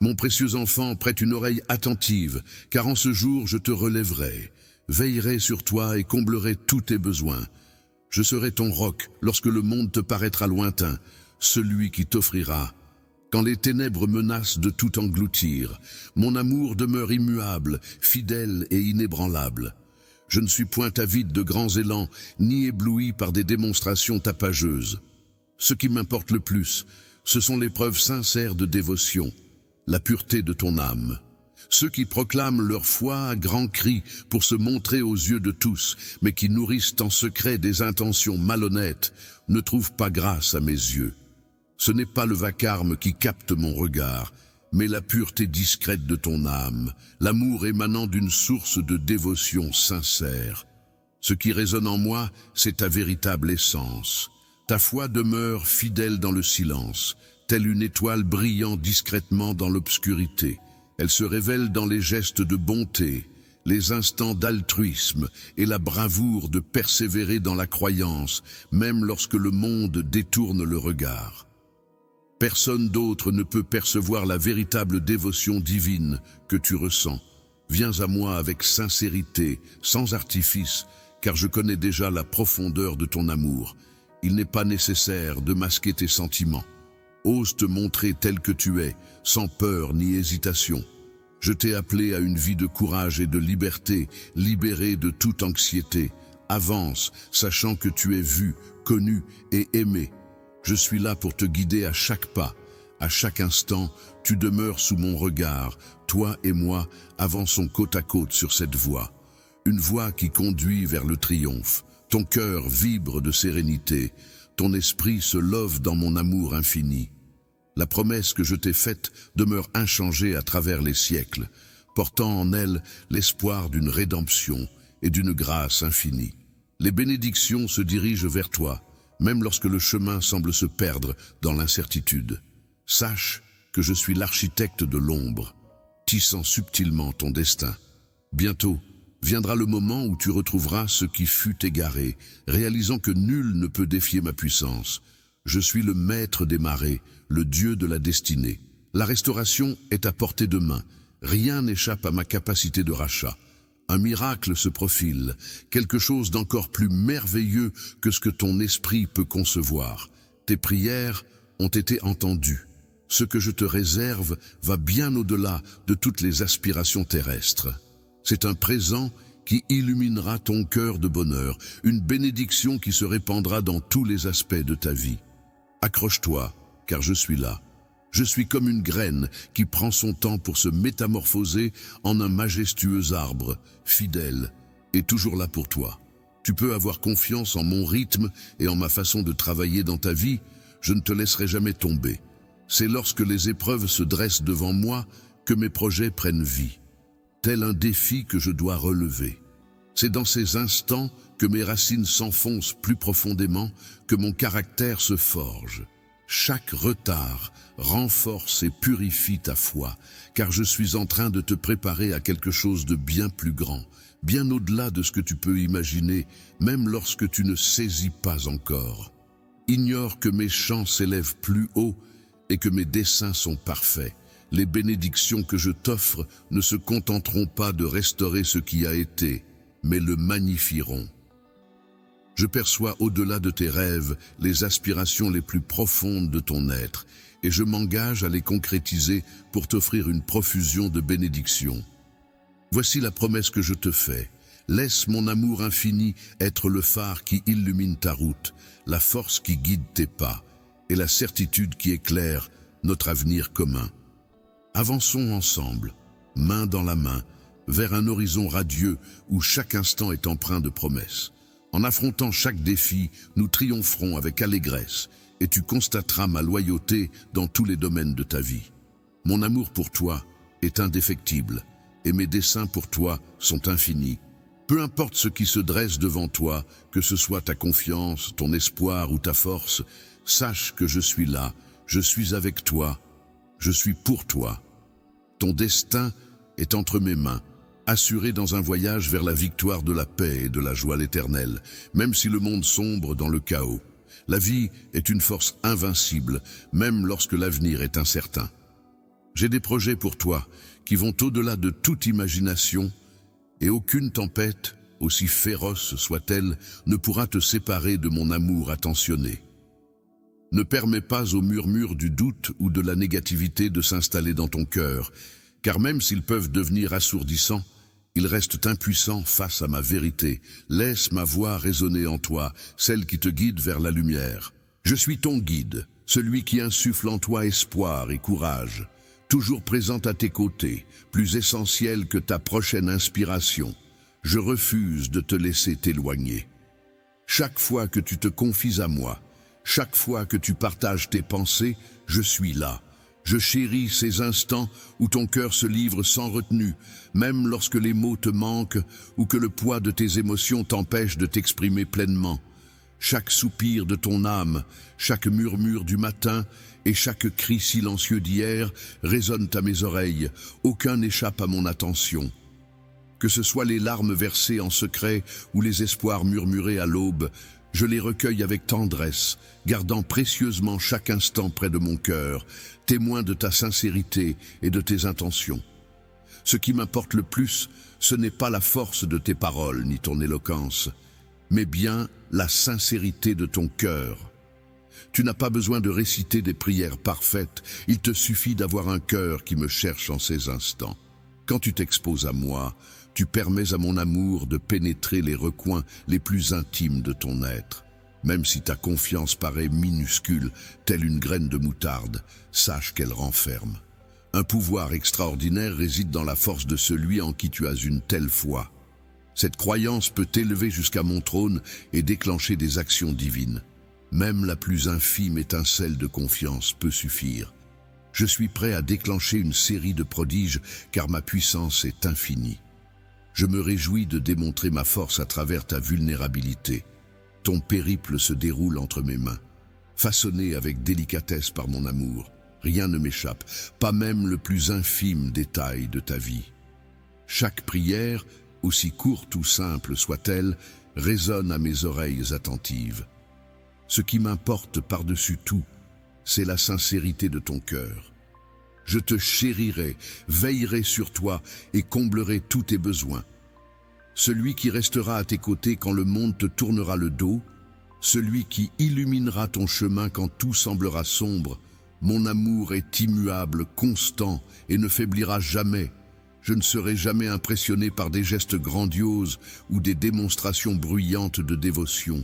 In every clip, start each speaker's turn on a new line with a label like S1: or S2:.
S1: Mon précieux enfant, prête une oreille attentive, car en ce jour je te relèverai, veillerai sur toi et comblerai tous tes besoins. Je serai ton roc lorsque le monde te paraîtra lointain, celui qui t'offrira. Quand les ténèbres menacent de tout engloutir, mon amour demeure immuable, fidèle et inébranlable. Je ne suis point avide de grands élans, ni ébloui par des démonstrations tapageuses. Ce qui m'importe le plus, ce sont les preuves sincères de dévotion, la pureté de ton âme. Ceux qui proclament leur foi à grands cris pour se montrer aux yeux de tous, mais qui nourrissent en secret des intentions malhonnêtes, ne trouvent pas grâce à mes yeux. Ce n'est pas le vacarme qui capte mon regard, mais la pureté discrète de ton âme, l'amour émanant d'une source de dévotion sincère. Ce qui résonne en moi, c'est ta véritable essence. Ta foi demeure fidèle dans le silence, telle une étoile brillant discrètement dans l'obscurité. Elle se révèle dans les gestes de bonté, les instants d'altruisme et la bravoure de persévérer dans la croyance, même lorsque le monde détourne le regard. Personne d'autre ne peut percevoir la véritable dévotion divine que tu ressens. Viens à moi avec sincérité, sans artifice, car je connais déjà la profondeur de ton amour. Il n'est pas nécessaire de masquer tes sentiments. Ose te montrer tel que tu es, sans peur ni hésitation. Je t'ai appelé à une vie de courage et de liberté, libérée de toute anxiété. Avance, sachant que tu es vu, connu et aimé. Je suis là pour te guider à chaque pas. À chaque instant, tu demeures sous mon regard. Toi et moi avançons côte à côte sur cette voie. Une voie qui conduit vers le triomphe. Ton cœur vibre de sérénité. Ton esprit se love dans mon amour infini. La promesse que je t'ai faite demeure inchangée à travers les siècles, portant en elle l'espoir d'une rédemption et d'une grâce infinie. Les bénédictions se dirigent vers toi, même lorsque le chemin semble se perdre dans l'incertitude. Sache que je suis l'architecte de l'ombre, tissant subtilement ton destin. Bientôt viendra le moment où tu retrouveras ce qui fut égaré, réalisant que nul ne peut défier ma puissance. Je suis le maître des marées, le Dieu de la destinée. La restauration est à portée de main. Rien n'échappe à ma capacité de rachat. Un miracle se profile, quelque chose d'encore plus merveilleux que ce que ton esprit peut concevoir. Tes prières ont été entendues. Ce que je te réserve va bien au-delà de toutes les aspirations terrestres. C'est un présent qui illuminera ton cœur de bonheur, une bénédiction qui se répandra dans tous les aspects de ta vie. Accroche-toi, car je suis là. Je suis comme une graine qui prend son temps pour se métamorphoser en un majestueux arbre, fidèle et toujours là pour toi. Tu peux avoir confiance en mon rythme et en ma façon de travailler dans ta vie, je ne te laisserai jamais tomber. C'est lorsque les épreuves se dressent devant moi que mes projets prennent vie, tel un défi que je dois relever. C'est dans ces instants que mes racines s'enfoncent plus profondément, que mon caractère se forge. Chaque retard renforce et purifie ta foi, car je suis en train de te préparer à quelque chose de bien plus grand, bien au-delà de ce que tu peux imaginer, même lorsque tu ne saisis pas encore. Ignore que mes chants s'élèvent plus haut et que mes desseins sont parfaits. Les bénédictions que je t'offre ne se contenteront pas de restaurer ce qui a été, mais le magnifieront. Je perçois au-delà de tes rêves les aspirations les plus profondes de ton être, et je m'engage à les concrétiser pour t'offrir une profusion de bénédictions. Voici la promesse que je te fais. Laisse mon amour infini être le phare qui illumine ta route, la force qui guide tes pas, et la certitude qui éclaire notre avenir commun. Avançons ensemble, main dans la main, vers un horizon radieux où chaque instant est empreint de promesses. En affrontant chaque défi, nous triompherons avec allégresse, et tu constateras ma loyauté dans tous les domaines de ta vie. Mon amour pour toi est indéfectible, et mes desseins pour toi sont infinis. Peu importe ce qui se dresse devant toi, que ce soit ta confiance, ton espoir ou ta force, sache que je suis là, je suis avec toi, je suis pour toi. Ton destin est entre mes mains, assuré dans un voyage vers la victoire de la paix et de la joie éternelle, même si le monde sombre dans le chaos. La vie est une force invincible, même lorsque l'avenir est incertain. J'ai des projets pour toi qui vont au-delà de toute imagination, et aucune tempête, aussi féroce soit-elle, ne pourra te séparer de mon amour attentionné. Ne permets pas aux murmures du doute ou de la négativité de s'installer dans ton cœur, car même s'ils peuvent devenir assourdissants, ils restent impuissants face à ma vérité. Laisse ma voix résonner en toi, celle qui te guide vers la lumière. Je suis ton guide, celui qui insuffle en toi espoir et courage, toujours présent à tes côtés, plus essentiel que ta prochaine inspiration. Je refuse de te laisser t'éloigner. Chaque fois que tu te confies à moi, chaque fois que tu partages tes pensées, je suis là. Je chéris ces instants où ton cœur se livre sans retenue, même lorsque les mots te manquent ou que le poids de tes émotions t'empêche de t'exprimer pleinement. Chaque soupir de ton âme, chaque murmure du matin et chaque cri silencieux d'hier résonnent à mes oreilles. Aucun n'échappe à mon attention. Que ce soit les larmes versées en secret ou les espoirs murmurés à l'aube, je les recueille avec tendresse, gardant précieusement chaque instant près de mon cœur, témoin de ta sincérité et de tes intentions. Ce qui m'importe le plus, ce n'est pas la force de tes paroles ni ton éloquence, mais bien la sincérité de ton cœur. Tu n'as pas besoin de réciter des prières parfaites, il te suffit d'avoir un cœur qui me cherche en ces instants. Quand tu t'exposes à moi, tu permets à mon amour de pénétrer les recoins les plus intimes de ton être. Même si ta confiance paraît minuscule, telle une graine de moutarde, sache qu'elle renferme. Un pouvoir extraordinaire réside dans la force de celui en qui tu as une telle foi. Cette croyance peut t'élever jusqu'à mon trône et déclencher des actions divines. Même la plus infime étincelle de confiance peut suffire. Je suis prêt à déclencher une série de prodiges car ma puissance est infinie. Je me réjouis de démontrer ma force à travers ta vulnérabilité. Ton périple se déroule entre mes mains, façonné avec délicatesse par mon amour. Rien ne m'échappe, pas même le plus infime détail de ta vie. Chaque prière, aussi courte ou simple soit-elle, résonne à mes oreilles attentives. Ce qui m'importe par-dessus tout, c'est la sincérité de ton cœur. Je te chérirai, veillerai sur toi et comblerai tous tes besoins. Celui qui restera à tes côtés quand le monde te tournera le dos, celui qui illuminera ton chemin quand tout semblera sombre. Mon amour est immuable, constant et ne faiblira jamais. Je ne serai jamais impressionné par des gestes grandioses ou des démonstrations bruyantes de dévotion.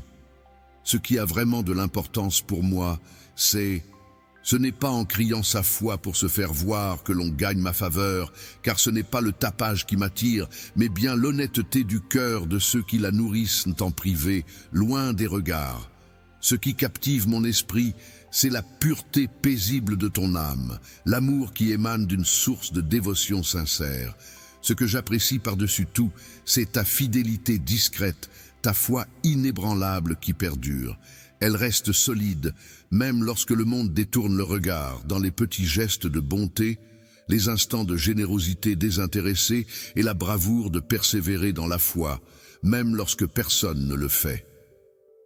S1: Ce qui a vraiment de l'importance pour moi, ce n'est pas en criant sa foi pour se faire voir que l'on gagne ma faveur, car ce n'est pas le tapage qui m'attire, mais bien l'honnêteté du cœur de ceux qui la nourrissent en privé, loin des regards. Ce qui captive mon esprit, c'est la pureté paisible de ton âme, l'amour qui émane d'une source de dévotion sincère. Ce que j'apprécie par-dessus tout, c'est ta fidélité discrète, ta foi inébranlable qui perdure. Elle reste solide, même lorsque le monde détourne le regard, dans les petits gestes de bonté, les instants de générosité désintéressée et la bravoure de persévérer dans la foi, même lorsque personne ne le fait.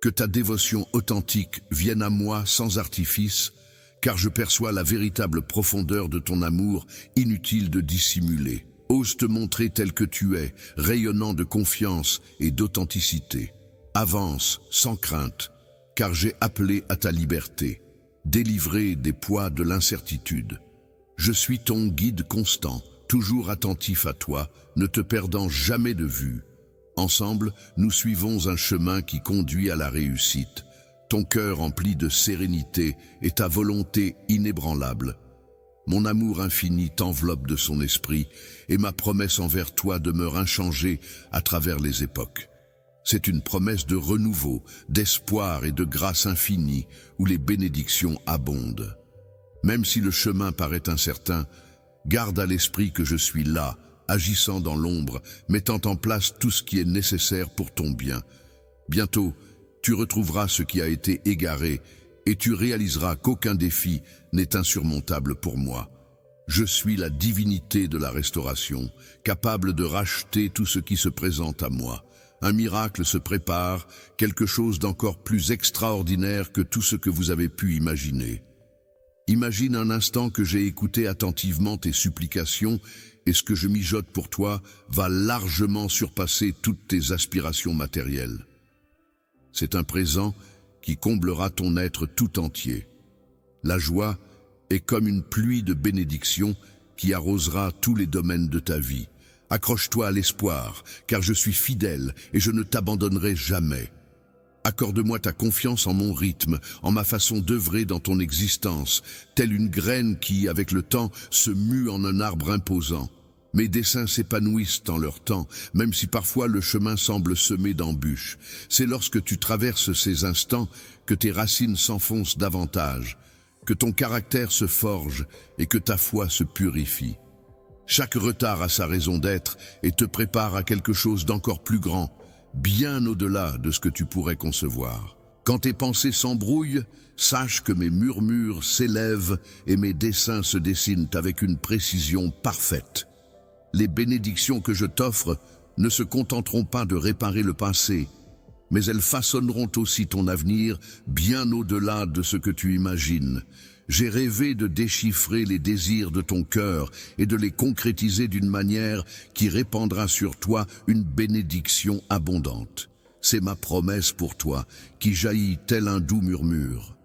S1: Que ta dévotion authentique vienne à moi sans artifice, car je perçois la véritable profondeur de ton amour, inutile de dissimuler. Ose te montrer tel que tu es, rayonnant de confiance et d'authenticité. Avance sans crainte, car j'ai appelé à ta liberté, délivré des poids de l'incertitude. Je suis ton guide constant, toujours attentif à toi, ne te perdant jamais de vue. Ensemble, nous suivons un chemin qui conduit à la réussite. Ton cœur empli de sérénité et ta volonté inébranlable. Mon amour infini t'enveloppe de son esprit et ma promesse envers toi demeure inchangée à travers les époques. C'est une promesse de renouveau, d'espoir et de grâce infinie où les bénédictions abondent. Même si le chemin paraît incertain, garde à l'esprit que je suis là, agissant dans l'ombre, mettant en place tout ce qui est nécessaire pour ton bien. Bientôt, tu retrouveras ce qui a été égaré et tu réaliseras qu'aucun défi n'est insurmontable pour moi. Je suis la divinité de la restauration, capable de racheter tout ce qui se présente à moi. Un miracle se prépare, quelque chose d'encore plus extraordinaire que tout ce que vous avez pu imaginer. Imagine un instant que j'ai écouté attentivement tes supplications et ce que je mijote pour toi va largement surpasser toutes tes aspirations matérielles. C'est un présent qui comblera ton être tout entier. La joie est comme une pluie de bénédictions qui arrosera tous les domaines de ta vie. Accroche-toi à l'espoir, car je suis fidèle et je ne t'abandonnerai jamais. Accorde-moi ta confiance en mon rythme, en ma façon d'œuvrer dans ton existence, telle une graine qui, avec le temps, se mue en un arbre imposant. Mes desseins s'épanouissent en leur temps, même si parfois le chemin semble semé d'embûches. C'est lorsque tu traverses ces instants que tes racines s'enfoncent davantage, que ton caractère se forge et que ta foi se purifie. Chaque retard a sa raison d'être et te prépare à quelque chose d'encore plus grand, bien au-delà de ce que tu pourrais concevoir. Quand tes pensées s'embrouillent, sache que mes murmures s'élèvent et mes desseins se dessinent avec une précision parfaite. Les bénédictions que je t'offre ne se contenteront pas de réparer le passé, mais elles façonneront aussi ton avenir bien au-delà de ce que tu imagines. J'ai rêvé de déchiffrer les désirs de ton cœur et de les concrétiser d'une manière qui répandra sur toi une bénédiction abondante. C'est ma promesse pour toi, qui jaillit tel un doux murmure.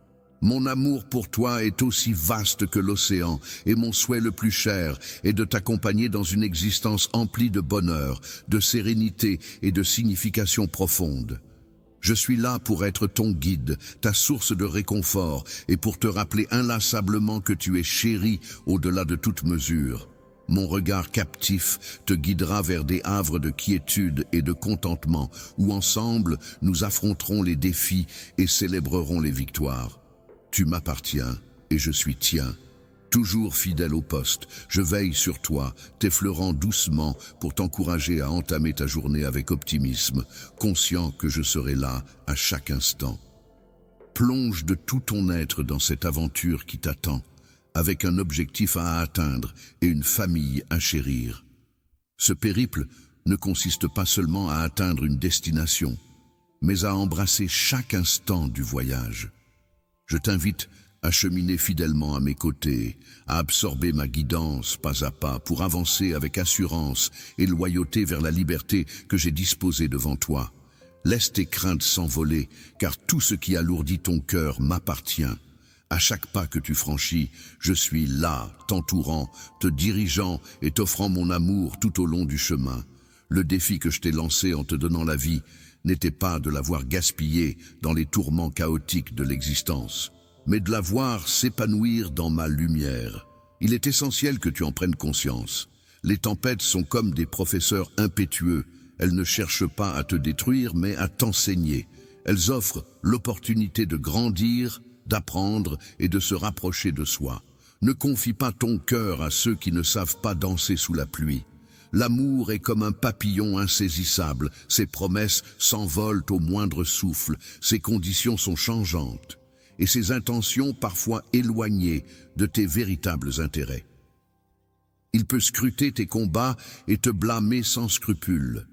S1: Mon amour pour toi est aussi vaste que l'océan, et mon souhait le plus cher est de t'accompagner dans une existence emplie de bonheur, de sérénité et de signification profonde. Je suis là pour être ton guide, ta source de réconfort, et pour te rappeler inlassablement que tu es chéri au-delà de toute mesure. Mon regard captif te guidera vers des havres de quiétude et de contentement, où ensemble nous affronterons les défis et célébrerons les victoires. Tu m'appartiens et je suis tien. Toujours fidèle au poste, je veille sur toi, t'effleurant doucement pour t'encourager à entamer ta journée avec optimisme, conscient que je serai là à chaque instant. Plonge de tout ton être dans cette aventure qui t'attend, avec un objectif à atteindre et une famille à chérir. Ce périple ne consiste pas seulement à atteindre une destination, mais à embrasser chaque instant du voyage. Je t'invite à cheminer fidèlement à mes côtés, à absorber ma guidance pas à pas pour avancer avec assurance et loyauté vers la liberté que j'ai disposée devant toi. Laisse tes craintes s'envoler, car tout ce qui alourdit ton cœur m'appartient. À chaque pas que tu franchis, je suis là, t'entourant, te dirigeant et t'offrant mon amour tout au long du chemin. Le défi que je t'ai lancé en te donnant la vie n'était pas de la voir gaspiller dans les tourments chaotiques de l'existence, mais de la voir s'épanouir dans ma lumière. Il est essentiel que tu en prennes conscience. Les tempêtes sont comme des professeurs impétueux. Elles ne cherchent pas à te détruire, mais à t'enseigner. Elles offrent l'opportunité de grandir, d'apprendre et de se rapprocher de soi. Ne confie pas ton cœur à ceux qui ne savent pas danser sous la pluie. L'amour est comme un papillon insaisissable. Ses promesses s'envolent au moindre souffle. Ses conditions sont changeantes et ses intentions parfois éloignées de tes véritables intérêts. Il peut scruter tes combats et te blâmer sans scrupule.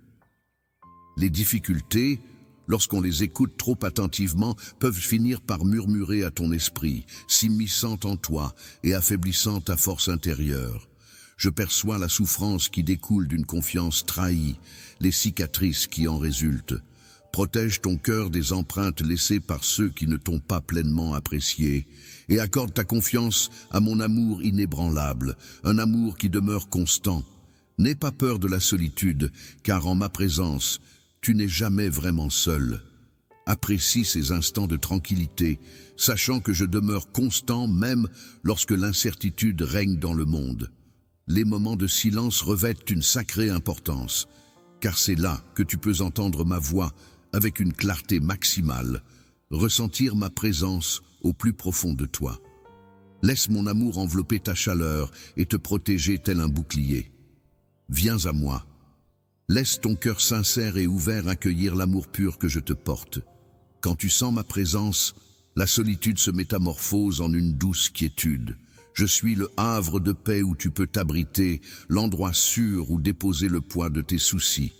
S1: Les difficultés, lorsqu'on les écoute trop attentivement, peuvent finir par murmurer à ton esprit, s'immisçant en toi et affaiblissant ta force intérieure. Je perçois la souffrance qui découle d'une confiance trahie, les cicatrices qui en résultent. Protège ton cœur des empreintes laissées par ceux qui ne t'ont pas pleinement apprécié et accorde ta confiance à mon amour inébranlable, un amour qui demeure constant. N'aie pas peur de la solitude, car en ma présence, tu n'es jamais vraiment seul. Apprécie ces instants de tranquillité, sachant que je demeure constant même lorsque l'incertitude règne dans le monde. Les moments de silence revêtent une sacrée importance, car c'est là que tu peux entendre ma voix avec une clarté maximale, ressentir ma présence au plus profond de toi. Laisse mon amour envelopper ta chaleur et te protéger tel un bouclier. Viens à moi. Laisse ton cœur sincère et ouvert accueillir l'amour pur que je te porte. Quand tu sens ma présence, la solitude se métamorphose en une douce quiétude. Je suis le havre de paix où tu peux t'abriter, l'endroit sûr où déposer le poids de tes soucis.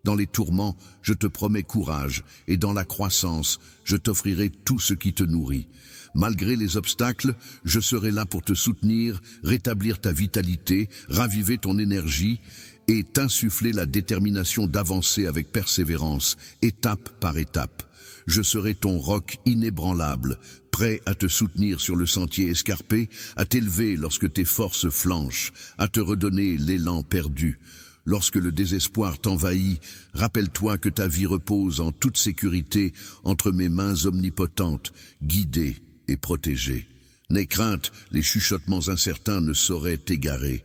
S1: Dans les tourments, je te promets courage, et dans la croissance, je t'offrirai tout ce qui te nourrit. Malgré les obstacles, je serai là pour te soutenir, rétablir ta vitalité, raviver ton énergie et t'insuffler la détermination d'avancer avec persévérance, étape par étape. Je serai ton roc inébranlable, prêt à te soutenir sur le sentier escarpé, à t'élever lorsque tes forces flanchent, à te redonner l'élan perdu. Lorsque le désespoir t'envahit, rappelle-toi que ta vie repose en toute sécurité entre mes mains omnipotentes, guidée et protégée. N'aie crainte, les chuchotements incertains ne sauraient t'égarer,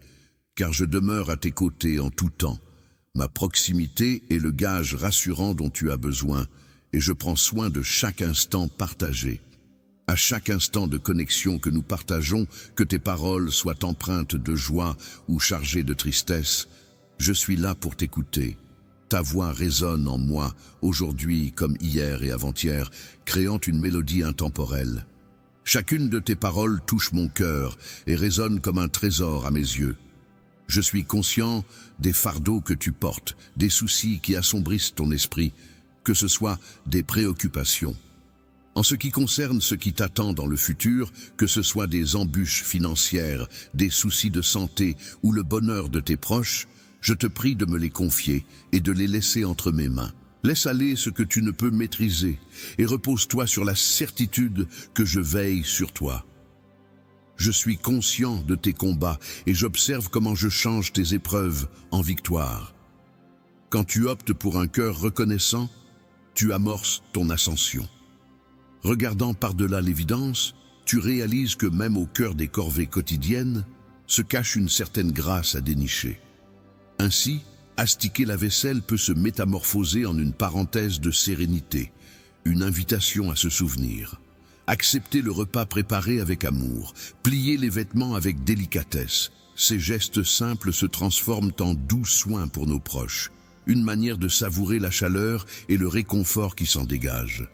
S1: car je demeure à tes côtés en tout temps. Ma proximité est le gage rassurant dont tu as besoin, et je prends soin de chaque instant partagé. À chaque instant de connexion que nous partageons, que tes paroles soient empreintes de joie ou chargées de tristesse, je suis là pour t'écouter. Ta voix résonne en moi, aujourd'hui comme hier et avant-hier, créant une mélodie intemporelle. Chacune de tes paroles touche mon cœur et résonne comme un trésor à mes yeux. Je suis conscient des fardeaux que tu portes, des soucis qui assombrissent ton esprit, que ce soit des préoccupations. En ce qui concerne ce qui t'attend dans le futur, que ce soit des embûches financières, des soucis de santé ou le bonheur de tes proches, je te prie de me les confier et de les laisser entre mes mains. Laisse aller ce que tu ne peux maîtriser et repose-toi sur la certitude que je veille sur toi. Je suis conscient de tes combats et j'observe comment je change tes épreuves en victoire. Quand tu optes pour un cœur reconnaissant, tu amorces ton ascension. Regardant par-delà l'évidence, tu réalises que même au cœur des corvées quotidiennes, se cache une certaine grâce à dénicher. Ainsi, astiquer la vaisselle peut se métamorphoser en une parenthèse de sérénité, une invitation à se souvenir. Accepter le repas préparé avec amour, plier les vêtements avec délicatesse, ces gestes simples se transforment en doux soins pour nos proches, une manière de savourer la chaleur et le réconfort qui s'en dégage.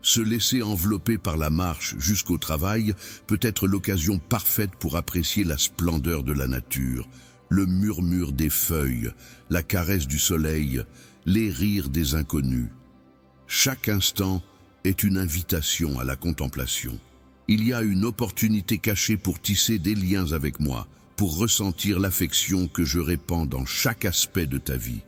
S1: Se laisser envelopper par la marche jusqu'au travail peut être l'occasion parfaite pour apprécier la splendeur de la nature, le murmure des feuilles, la caresse du soleil, les rires des inconnus. Chaque instant est une invitation à la contemplation. Il y a une opportunité cachée pour tisser des liens avec moi, pour ressentir l'affection que je répands dans chaque aspect de ta vie.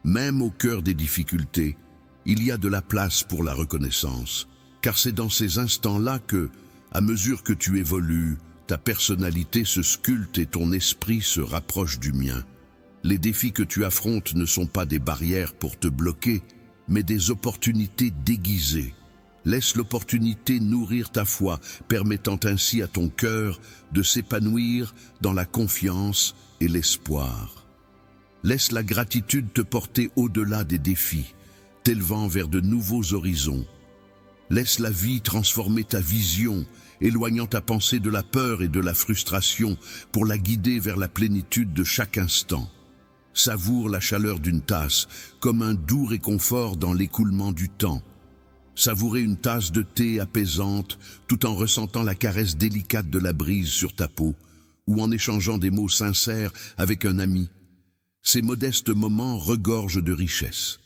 S1: Même au cœur des difficultés, il y a de la place pour la reconnaissance, car c'est dans ces instants-là que, à mesure que tu évolues, ta personnalité se sculpte et ton esprit se rapproche du mien. Les défis que tu affrontes ne sont pas des barrières pour te bloquer, mais des opportunités déguisées. Laisse l'opportunité nourrir ta foi, permettant ainsi à ton cœur de s'épanouir dans la confiance et l'espoir. Laisse la gratitude te porter au-delà des défis, t'élevant vers de nouveaux horizons. Laisse la vie transformer ta vision, éloignant ta pensée de la peur et de la frustration pour la guider vers la plénitude de chaque instant. Savoure la chaleur d'une tasse comme un doux réconfort dans l'écoulement du temps. Savourer une tasse de thé apaisante tout en ressentant la caresse délicate de la brise sur ta peau ou en échangeant des mots sincères avec un ami. Ces modestes moments regorgent de richesse.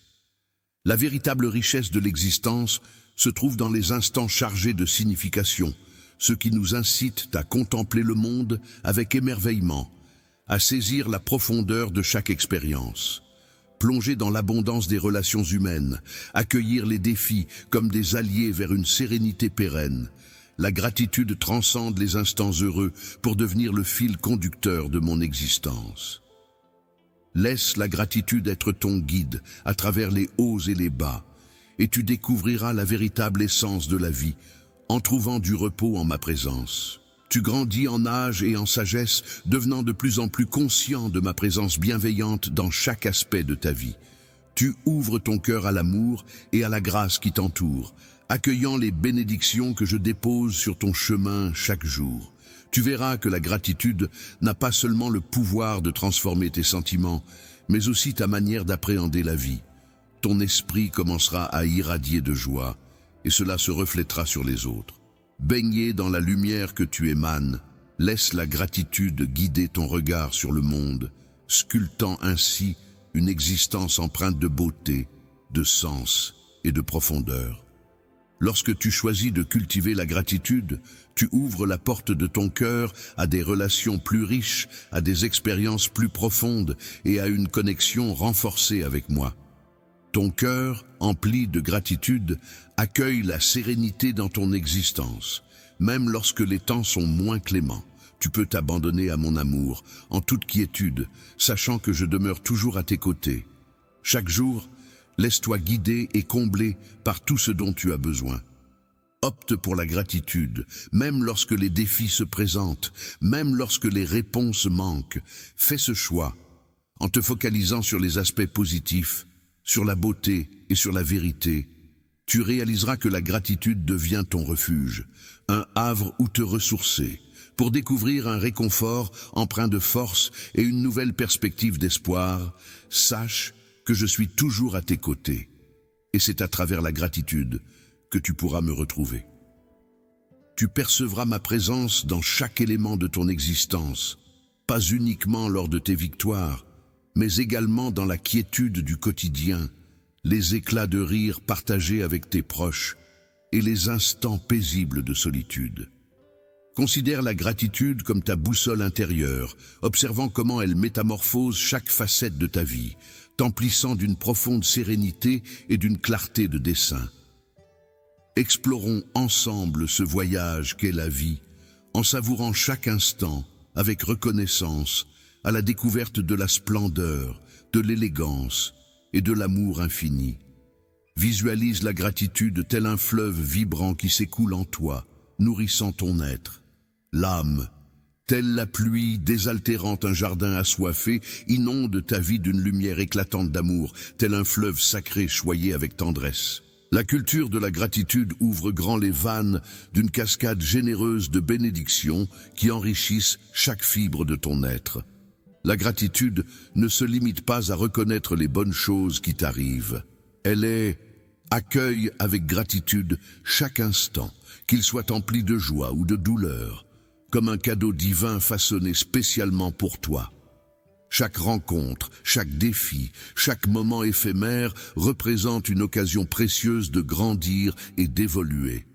S1: La véritable richesse de l'existence se trouve dans les instants chargés de signification, ceux qui nous incitent à contempler le monde avec émerveillement, à saisir la profondeur de chaque expérience, plonger dans l'abondance des relations humaines, accueillir les défis comme des alliés vers une sérénité pérenne. La gratitude transcende les instants heureux pour devenir le fil conducteur de mon existence. Laisse la gratitude être ton guide à travers les hauts et les bas, et tu découvriras la véritable essence de la vie, en trouvant du repos en ma présence. Tu grandis en âge et en sagesse, devenant de plus en plus conscient de ma présence bienveillante dans chaque aspect de ta vie. Tu ouvres ton cœur à l'amour et à la grâce qui t'entoure, accueillant les bénédictions que je dépose sur ton chemin chaque jour. Tu verras que la gratitude n'a pas seulement le pouvoir de transformer tes sentiments, mais aussi ta manière d'appréhender la vie. Ton esprit commencera à irradier de joie, et cela se reflètera sur les autres. Baigné dans la lumière que tu émanes, laisse la gratitude guider ton regard sur le monde, sculptant ainsi une existence empreinte de beauté, de sens et de profondeur. Lorsque tu choisis de cultiver la gratitude, tu ouvres la porte de ton cœur à des relations plus riches, à des expériences plus profondes et à une connexion renforcée avec moi. Ton cœur, empli de gratitude, accueille la sérénité dans ton existence. Même lorsque les temps sont moins cléments, tu peux t'abandonner à mon amour, en toute quiétude, sachant que je demeure toujours à tes côtés. Chaque jour, laisse-toi guider et combler par tout ce dont tu as besoin. Opte pour la gratitude, même lorsque les défis se présentent, même lorsque les réponses manquent. Fais ce choix, en te focalisant sur les aspects positifs, sur la beauté et sur la vérité. Tu réaliseras que la gratitude devient ton refuge, un havre où te ressourcer, pour découvrir un réconfort empreint de force et une nouvelle perspective d'espoir. Sache que je suis toujours à tes côtés, et c'est à travers la gratitude que tu pourras me retrouver. Tu percevras ma présence dans chaque élément de ton existence, pas uniquement lors de tes victoires, mais également dans la quiétude du quotidien, les éclats de rire partagés avec tes proches et les instants paisibles de solitude. Considère la gratitude comme ta boussole intérieure, observant comment elle métamorphose chaque facette de ta vie, t'emplissant d'une profonde sérénité et d'une clarté de dessein. Explorons ensemble ce voyage qu'est la vie, en savourant chaque instant avec reconnaissance, à la découverte de la splendeur, de l'élégance et de l'amour infini. Visualise la gratitude tel un fleuve vibrant qui s'écoule en toi, nourrissant ton être. L'âme, telle la pluie désaltérant un jardin assoiffé, inonde ta vie d'une lumière éclatante d'amour, tel un fleuve sacré choyé avec tendresse. La culture de la gratitude ouvre grand les vannes d'une cascade généreuse de bénédictions qui enrichissent chaque fibre de ton être. La gratitude ne se limite pas à reconnaître les bonnes choses qui t'arrivent. Elle est accueille avec gratitude chaque instant, qu'il soit empli de joie ou de douleur, comme un cadeau divin façonné spécialement pour toi. Chaque rencontre, chaque défi, chaque moment éphémère représente une occasion précieuse de grandir et d'évoluer.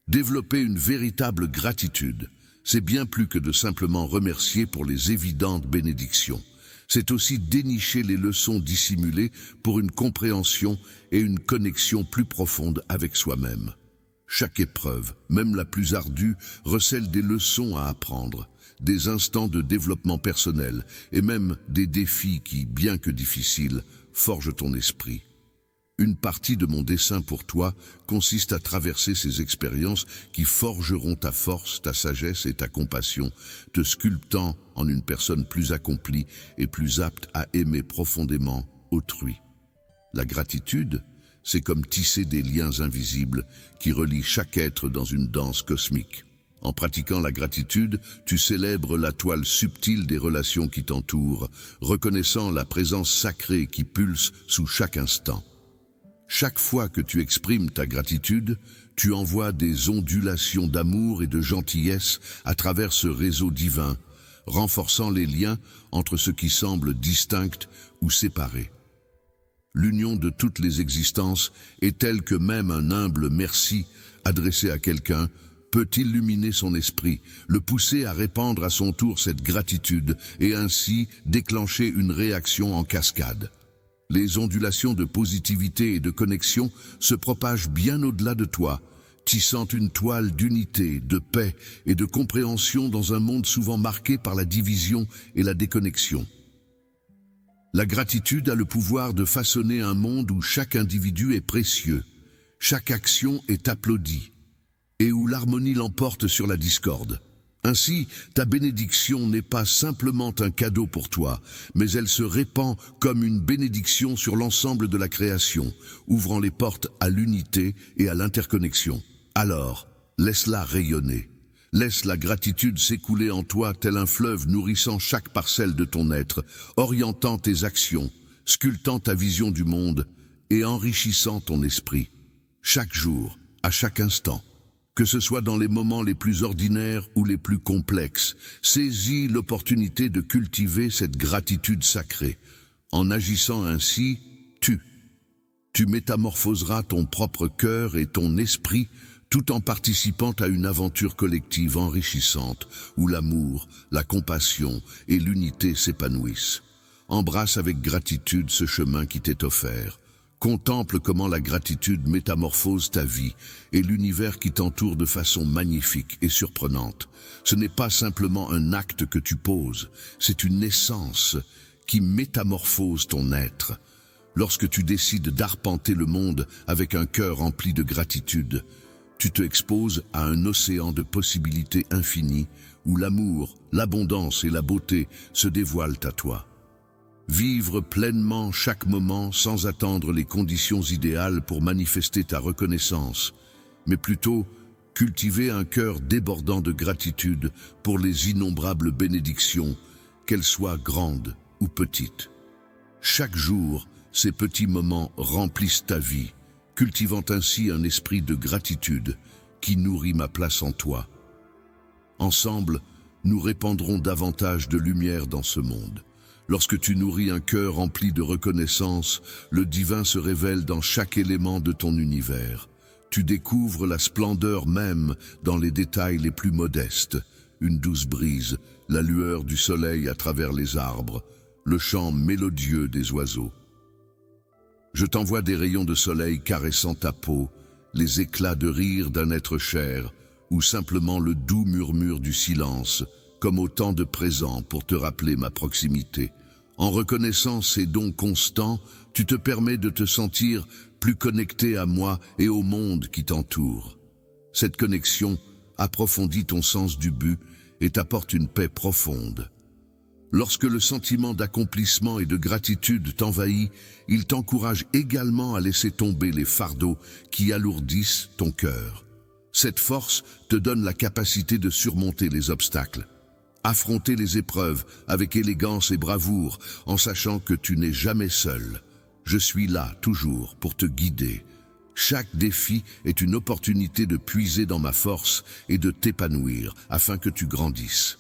S1: Développer une véritable gratitude, c'est bien plus que de simplement remercier pour les évidentes bénédictions. C'est aussi dénicher les leçons dissimulées pour une compréhension et une connexion plus profonde avec soi-même. Chaque épreuve, même la plus ardue, recèle des leçons à apprendre, des instants de développement personnel et même des défis qui, bien que difficiles, forgent ton esprit. Une partie de mon dessein pour toi consiste à traverser ces expériences qui forgeront ta force, ta sagesse et ta compassion, te sculptant en une personne plus accomplie et plus apte à aimer profondément autrui. La gratitude, c'est comme tisser des liens invisibles qui relient chaque être dans une danse cosmique. En pratiquant la gratitude, tu célèbres la toile subtile des relations qui t'entourent, reconnaissant la présence sacrée qui pulse sous chaque instant. Chaque fois que tu exprimes ta gratitude, tu envoies des ondulations d'amour et de gentillesse à travers ce réseau divin, renforçant les liens entre ce qui semble distinct ou séparé. L'union de toutes les existences est telle que même un humble merci adressé à quelqu'un peut illuminer son esprit, le pousser à répandre à son tour cette gratitude et ainsi déclencher une réaction en cascade. Les ondulations de positivité et de connexion se propagent bien au-delà de toi, tissant une toile d'unité, de paix et de compréhension dans un monde souvent marqué par la division et la déconnexion. La gratitude a le pouvoir de façonner un monde où chaque individu est précieux, chaque action est applaudie, et où l'harmonie l'emporte sur la discorde. Ainsi, ta bénédiction n'est pas simplement un cadeau pour toi, mais elle se répand comme une bénédiction sur l'ensemble de la création, ouvrant les portes à l'unité et à l'interconnexion. Alors, laisse-la rayonner. Laisse la gratitude s'écouler en toi tel un fleuve nourrissant chaque parcelle de ton être, orientant tes actions, sculptant ta vision du monde et enrichissant ton esprit. Chaque jour, à chaque instant. Que ce soit dans les moments les plus ordinaires ou les plus complexes, saisis l'opportunité de cultiver cette gratitude sacrée. En agissant ainsi, tu Tu métamorphoseras ton propre cœur et ton esprit tout en participant à une aventure collective enrichissante où l'amour, la compassion et l'unité s'épanouissent. Embrasse avec gratitude ce chemin qui t'est offert. Contemple comment la gratitude métamorphose ta vie et l'univers qui t'entoure de façon magnifique et surprenante. Ce n'est pas simplement un acte que tu poses, c'est une essence qui métamorphose ton être. Lorsque tu décides d'arpenter le monde avec un cœur rempli de gratitude, tu te exposes à un océan de possibilités infinies où l'amour, l'abondance et la beauté se dévoilent à toi. Vivre pleinement chaque moment sans attendre les conditions idéales pour manifester ta reconnaissance, mais plutôt cultiver un cœur débordant de gratitude pour les innombrables bénédictions, qu'elles soient grandes ou petites. Chaque jour, ces petits moments remplissent ta vie, cultivant ainsi un esprit de gratitude qui nourrit ma place en toi. Ensemble, nous répandrons davantage de lumière dans ce monde. Lorsque tu nourris un cœur rempli de reconnaissance, le divin se révèle dans chaque élément de ton univers. Tu découvres la splendeur même dans les détails les plus modestes, une douce brise, la lueur du soleil à travers les arbres, le chant mélodieux des oiseaux. Je t'envoie des rayons de soleil caressant ta peau, les éclats de rire d'un être cher, ou simplement le doux murmure du silence, comme autant de présents pour te rappeler ma proximité. En reconnaissant ces dons constants, tu te permets de te sentir plus connecté à moi et au monde qui t'entoure. Cette connexion approfondit ton sens du but et t'apporte une paix profonde. Lorsque le sentiment d'accomplissement et de gratitude t'envahit, il t'encourage également à laisser tomber les fardeaux qui alourdissent ton cœur. Cette force te donne la capacité de surmonter les obstacles. Affronter les épreuves avec élégance et bravoure en sachant que tu n'es jamais seul. Je suis là toujours pour te guider. Chaque défi est une opportunité de puiser dans ma force et de t'épanouir afin que tu grandisses.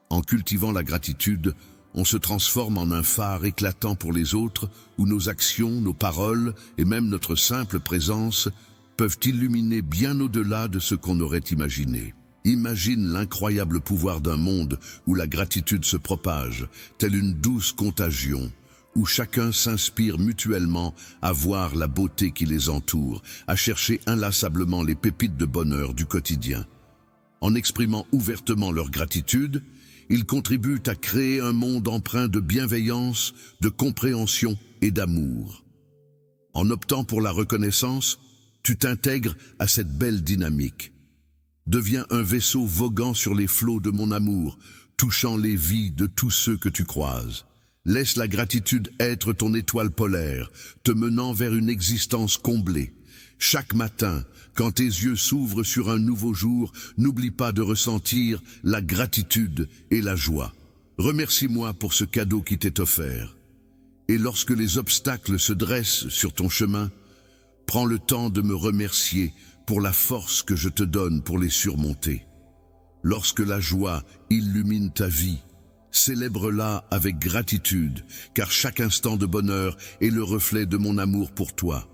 S1: En cultivant la gratitude, on se transforme en un phare éclatant pour les autres où nos actions, nos paroles et même notre simple présence peuvent illuminer bien au-delà de ce qu'on aurait imaginé. Imagine l'incroyable pouvoir d'un monde où la gratitude se propage, telle une douce contagion, où chacun s'inspire mutuellement à voir la beauté qui les entoure, à chercher inlassablement les pépites de bonheur du quotidien. En exprimant ouvertement leur gratitude, ils contribuent à créer un monde empreint de bienveillance, de compréhension et d'amour. En optant pour la reconnaissance, tu t'intègres à cette belle dynamique. Deviens un vaisseau voguant sur les flots de mon amour, touchant les vies de tous ceux que tu croises. Laisse la gratitude être ton étoile polaire, te menant vers une existence comblée. Chaque matin, quand tes yeux s'ouvrent sur un nouveau jour, n'oublie pas de ressentir la gratitude et la joie. Remercie-moi pour ce cadeau qui t'est offert. Et lorsque les obstacles se dressent sur ton chemin, prends le temps de me remercier pour la force que je te donne pour les surmonter. Lorsque la joie illumine ta vie, célèbre-la avec gratitude, car chaque instant de bonheur est le reflet de mon amour pour toi.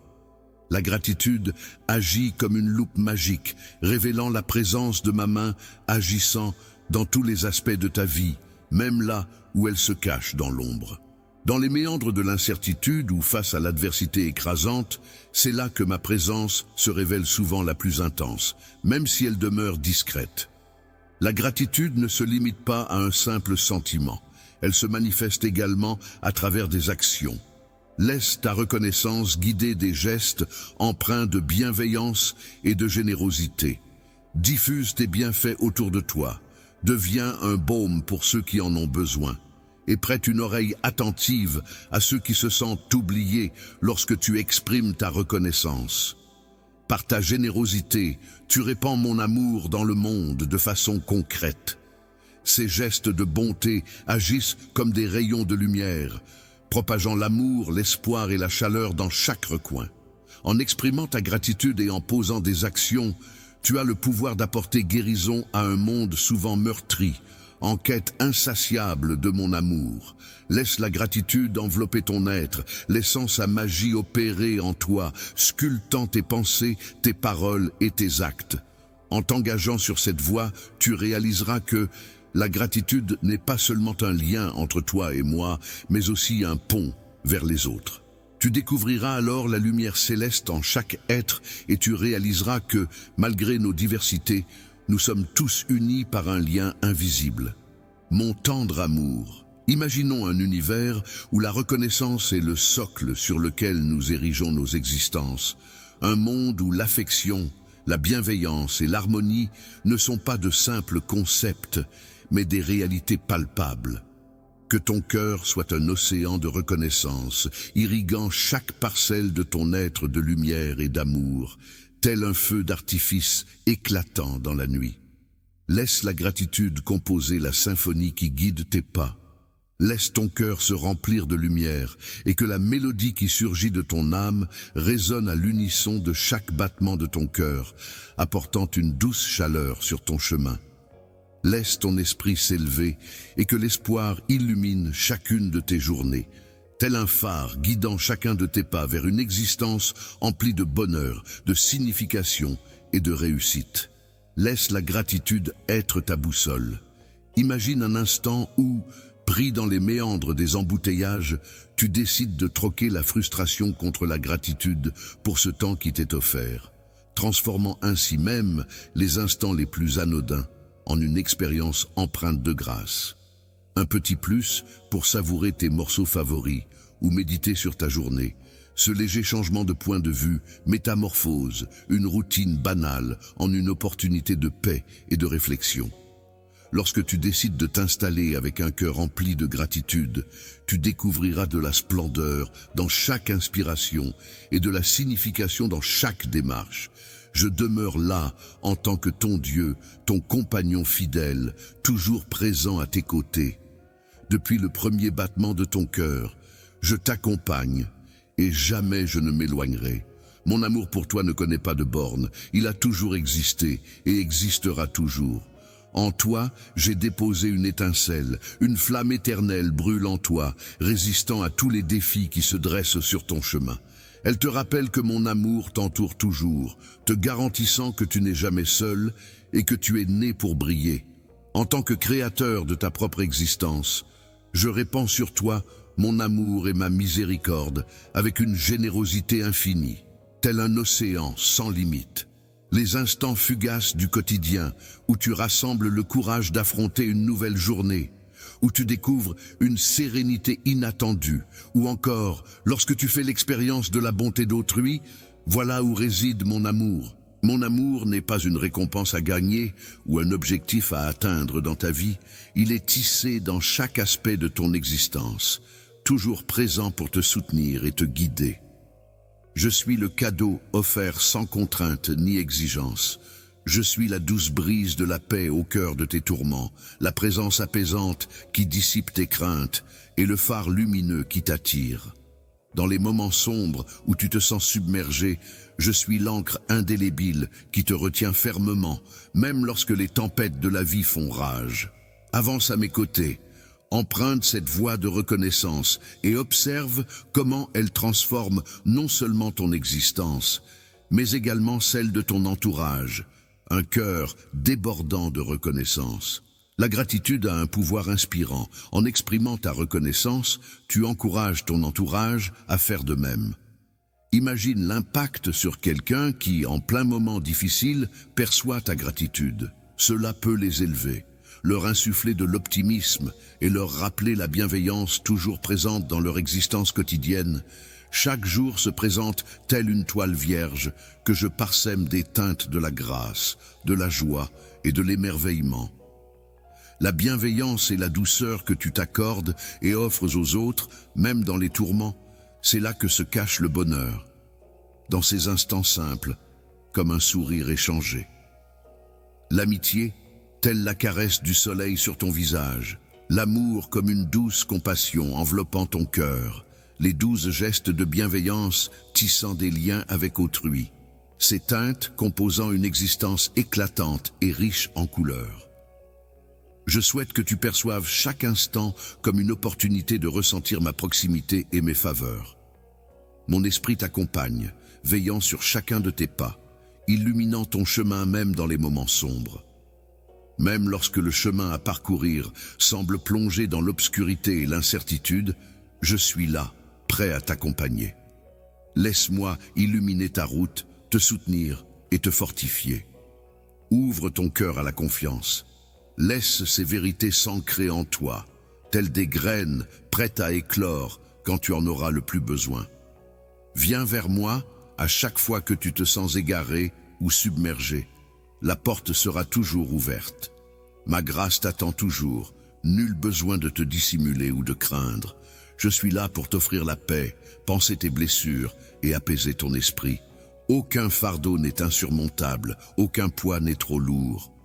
S1: La gratitude agit comme une loupe magique, révélant la présence de ma main agissant dans tous les aspects de ta vie, même là où elle se cache dans l'ombre. Dans les méandres de l'incertitude ou face à l'adversité écrasante, c'est là que ma présence se révèle souvent la plus intense, même si elle demeure discrète. La gratitude ne se limite pas à un simple sentiment, elle se manifeste également à travers des actions. Laisse ta reconnaissance guider des gestes empreints de bienveillance et de générosité. Diffuse tes bienfaits autour de toi. Deviens un baume pour ceux qui en ont besoin. Et prête une oreille attentive à ceux qui se sentent oubliés lorsque tu exprimes ta reconnaissance. Par ta générosité, tu répands mon amour dans le monde de façon concrète. Ces gestes de bonté agissent comme des rayons de lumière, propageant l'amour, l'espoir et la chaleur dans chaque recoin. En exprimant ta gratitude et en posant des actions, tu as le pouvoir d'apporter guérison à un monde souvent meurtri, en quête insatiable de mon amour. Laisse la gratitude envelopper ton être, laissant sa magie opérer en toi, sculptant tes pensées, tes paroles et tes actes. En t'engageant sur cette voie, tu réaliseras que la gratitude n'est pas seulement un lien entre toi et moi, mais aussi un pont vers les autres. Tu découvriras alors la lumière céleste en chaque être et tu réaliseras que, malgré nos diversités, nous sommes tous unis par un lien invisible. Mon tendre amour. Imaginons un univers où la reconnaissance est le socle sur lequel nous érigeons nos existences. Un monde où l'affection, la bienveillance et l'harmonie ne sont pas de simples concepts, mais des réalités palpables. Que ton cœur soit un océan de reconnaissance, irriguant chaque parcelle de ton être de lumière et d'amour, tel un feu d'artifice éclatant dans la nuit. Laisse la gratitude composer la symphonie qui guide tes pas. Laisse ton cœur se remplir de lumière et que la mélodie qui surgit de ton âme résonne à l'unisson de chaque battement de ton cœur, apportant une douce chaleur sur ton chemin. Laisse ton esprit s'élever et que l'espoir illumine chacune de tes journées, tel un phare guidant chacun de tes pas vers une existence emplie de bonheur, de signification et de réussite. Laisse la gratitude être ta boussole. Imagine un instant où, pris dans les méandres des embouteillages, tu décides de troquer la frustration contre la gratitude pour ce temps qui t'est offert, transformant ainsi même les instants les plus anodins en une expérience empreinte de grâce. Un petit plus pour savourer tes morceaux favoris ou méditer sur ta journée. Ce léger changement de point de vue métamorphose une routine banale en une opportunité de paix et de réflexion. Lorsque tu décides de t'installer avec un cœur rempli de gratitude, tu découvriras de la splendeur dans chaque inspiration et de la signification dans chaque démarche. Je demeure là en tant que ton Dieu, ton compagnon fidèle, toujours présent à tes côtés. Depuis le premier battement de ton cœur, je t'accompagne et jamais je ne m'éloignerai. Mon amour pour toi ne connaît pas de bornes, il a toujours existé et existera toujours. En toi, j'ai déposé une étincelle, une flamme éternelle brûle en toi, résistant à tous les défis qui se dressent sur ton chemin. Elle te rappelle que mon amour t'entoure toujours, te garantissant que tu n'es jamais seul et que tu es né pour briller. En tant que créateur de ta propre existence, je répands sur toi mon amour et ma miséricorde avec une générosité infinie, tel un océan sans limite. Les instants fugaces du quotidien où tu rassembles le courage d'affronter une nouvelle journée, où tu découvres une sérénité inattendue, ou encore, lorsque tu fais l'expérience de la bonté d'autrui, voilà où réside mon amour. Mon amour n'est pas une récompense à gagner ou un objectif à atteindre dans ta vie, il est tissé dans chaque aspect de ton existence, toujours présent pour te soutenir et te guider. Je suis le cadeau offert sans contrainte ni exigence. Je suis la douce brise de la paix au cœur de tes tourments, la présence apaisante qui dissipe tes craintes et le phare lumineux qui t'attire. Dans les moments sombres où tu te sens submergé, je suis l'encre indélébile qui te retient fermement, même lorsque les tempêtes de la vie font rage. Avance à mes côtés, emprunte cette voie de reconnaissance et observe comment elle transforme non seulement ton existence, mais également celle de ton entourage. Un cœur débordant de reconnaissance. La gratitude a un pouvoir inspirant. En exprimant ta reconnaissance, tu encourages ton entourage à faire de même. Imagine l'impact sur quelqu'un qui, en plein moment difficile, perçoit ta gratitude. Cela peut les élever, leur insuffler de l'optimisme et leur rappeler la bienveillance toujours présente dans leur existence quotidienne. Chaque jour se présente telle une toile vierge que je parsème des teintes de la grâce, de la joie et de l'émerveillement. La bienveillance et la douceur que tu t'accordes et offres aux autres, même dans les tourments, c'est là que se cache le bonheur. Dans ces instants simples, comme un sourire échangé. L'amitié, telle la caresse du soleil sur ton visage. L'amour comme une douce compassion enveloppant ton cœur. Les douces gestes de bienveillance tissant des liens avec autrui. Ces teintes composant une existence éclatante et riche en couleurs. Je souhaite que tu perçoives chaque instant comme une opportunité de ressentir ma proximité et mes faveurs. Mon esprit t'accompagne, veillant sur chacun de tes pas, illuminant ton chemin même dans les moments sombres. Même lorsque le chemin à parcourir semble plonger dans l'obscurité et l'incertitude, je suis là, prêt à t'accompagner. Laisse-moi illuminer ta route, te soutenir et te fortifier. Ouvre ton cœur à la confiance. Laisse ces vérités s'ancrer en toi, telles des graines prêtes à éclore quand tu en auras le plus besoin. Viens vers moi à chaque fois que tu te sens égaré ou submergé. La porte sera toujours ouverte. Ma grâce t'attend toujours, nul besoin de te dissimuler ou de craindre. Je suis là pour t'offrir la paix, panser tes blessures et apaiser ton esprit. Aucun fardeau n'est insurmontable, aucun poids n'est trop lourd.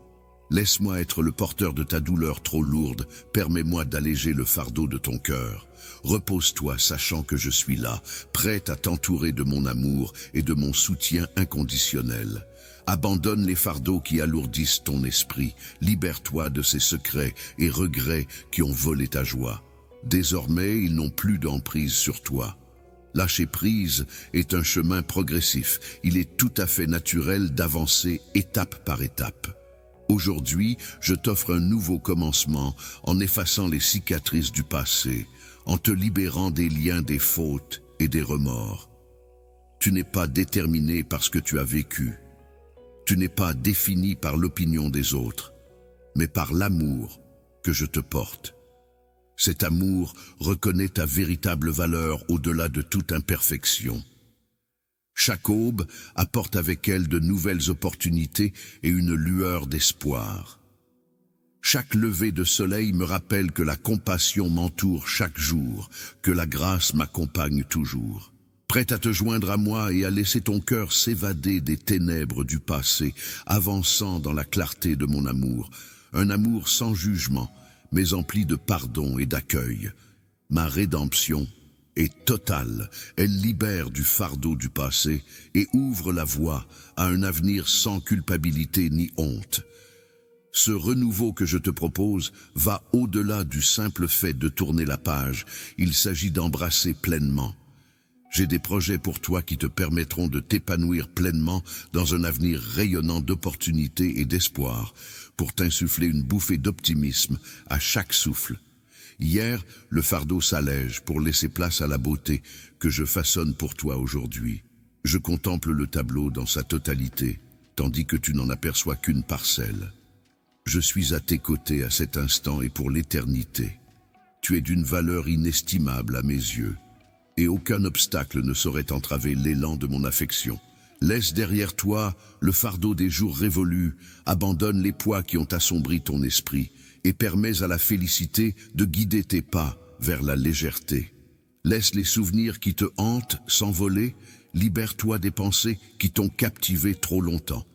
S1: Laisse-moi être le porteur de ta douleur trop lourde, permets-moi d'alléger le fardeau de ton cœur. Repose-toi, sachant que je suis là, prêt à t'entourer de mon amour et de mon soutien inconditionnel. Abandonne les fardeaux qui alourdissent ton esprit, libère-toi de ces secrets et regrets qui ont volé ta joie. Désormais, ils n'ont plus d'emprise sur toi. Lâcher prise est un chemin progressif, il est tout à fait naturel d'avancer étape par étape. Aujourd'hui, je t'offre un nouveau commencement en effaçant les cicatrices du passé, en te libérant des liens des fautes et des remords. Tu n'es pas déterminé par ce que tu as vécu. Tu n'es pas défini par l'opinion des autres, mais par l'amour que je te porte. Cet amour reconnaît ta véritable valeur au-delà de toute imperfection. Chaque aube apporte avec elle de nouvelles opportunités et une lueur d'espoir. Chaque lever de soleil me rappelle que la compassion m'entoure chaque jour, que la grâce m'accompagne toujours. Prête à te joindre à moi et à laisser ton cœur s'évader des ténèbres du passé, avançant dans la clarté de mon amour. Un amour sans jugement, mais empli de pardon et d'accueil. Ma rédemption est totale, elle libère du fardeau du passé et ouvre la voie à un avenir sans culpabilité ni honte. Ce renouveau que je te propose va au-delà du simple fait de tourner la page, il s'agit d'embrasser pleinement. J'ai des projets pour toi qui te permettront de t'épanouir pleinement dans un avenir rayonnant d'opportunités et d'espoir, pour t'insuffler une bouffée d'optimisme à chaque souffle. Hier, le fardeau s'allège pour laisser place à la beauté que je façonne pour toi aujourd'hui. Je contemple le tableau dans sa totalité, tandis que tu n'en aperçois qu'une parcelle. Je suis à tes côtés à cet instant et pour l'éternité. Tu es d'une valeur inestimable à mes yeux, et aucun obstacle ne saurait entraver l'élan de mon affection. Laisse derrière toi le fardeau des jours révolus, abandonne les poids qui ont assombri ton esprit, et permets à la félicité de guider tes pas vers la légèreté. Laisse les souvenirs qui te hantent s'envoler, libère-toi des pensées qui t'ont captivé trop longtemps.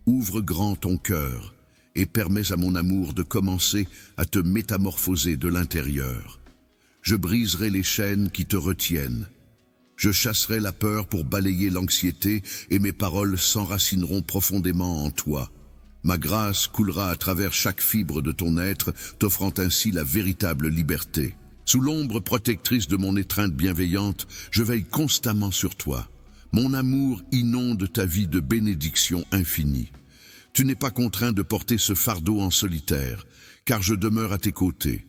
S1: Ouvre grand ton cœur et permets à mon amour de commencer à te métamorphoser de l'intérieur. Je briserai les chaînes qui te retiennent. Je chasserai la peur pour balayer l'anxiété et mes paroles s'enracineront profondément en toi. Ma grâce coulera à travers chaque fibre de ton être, t'offrant ainsi la véritable liberté. Sous l'ombre protectrice de mon étreinte bienveillante, je veille constamment sur toi. Mon amour inonde ta vie de bénédictions infinies. Tu n'es pas contraint de porter ce fardeau en solitaire, car je demeure à tes côtés.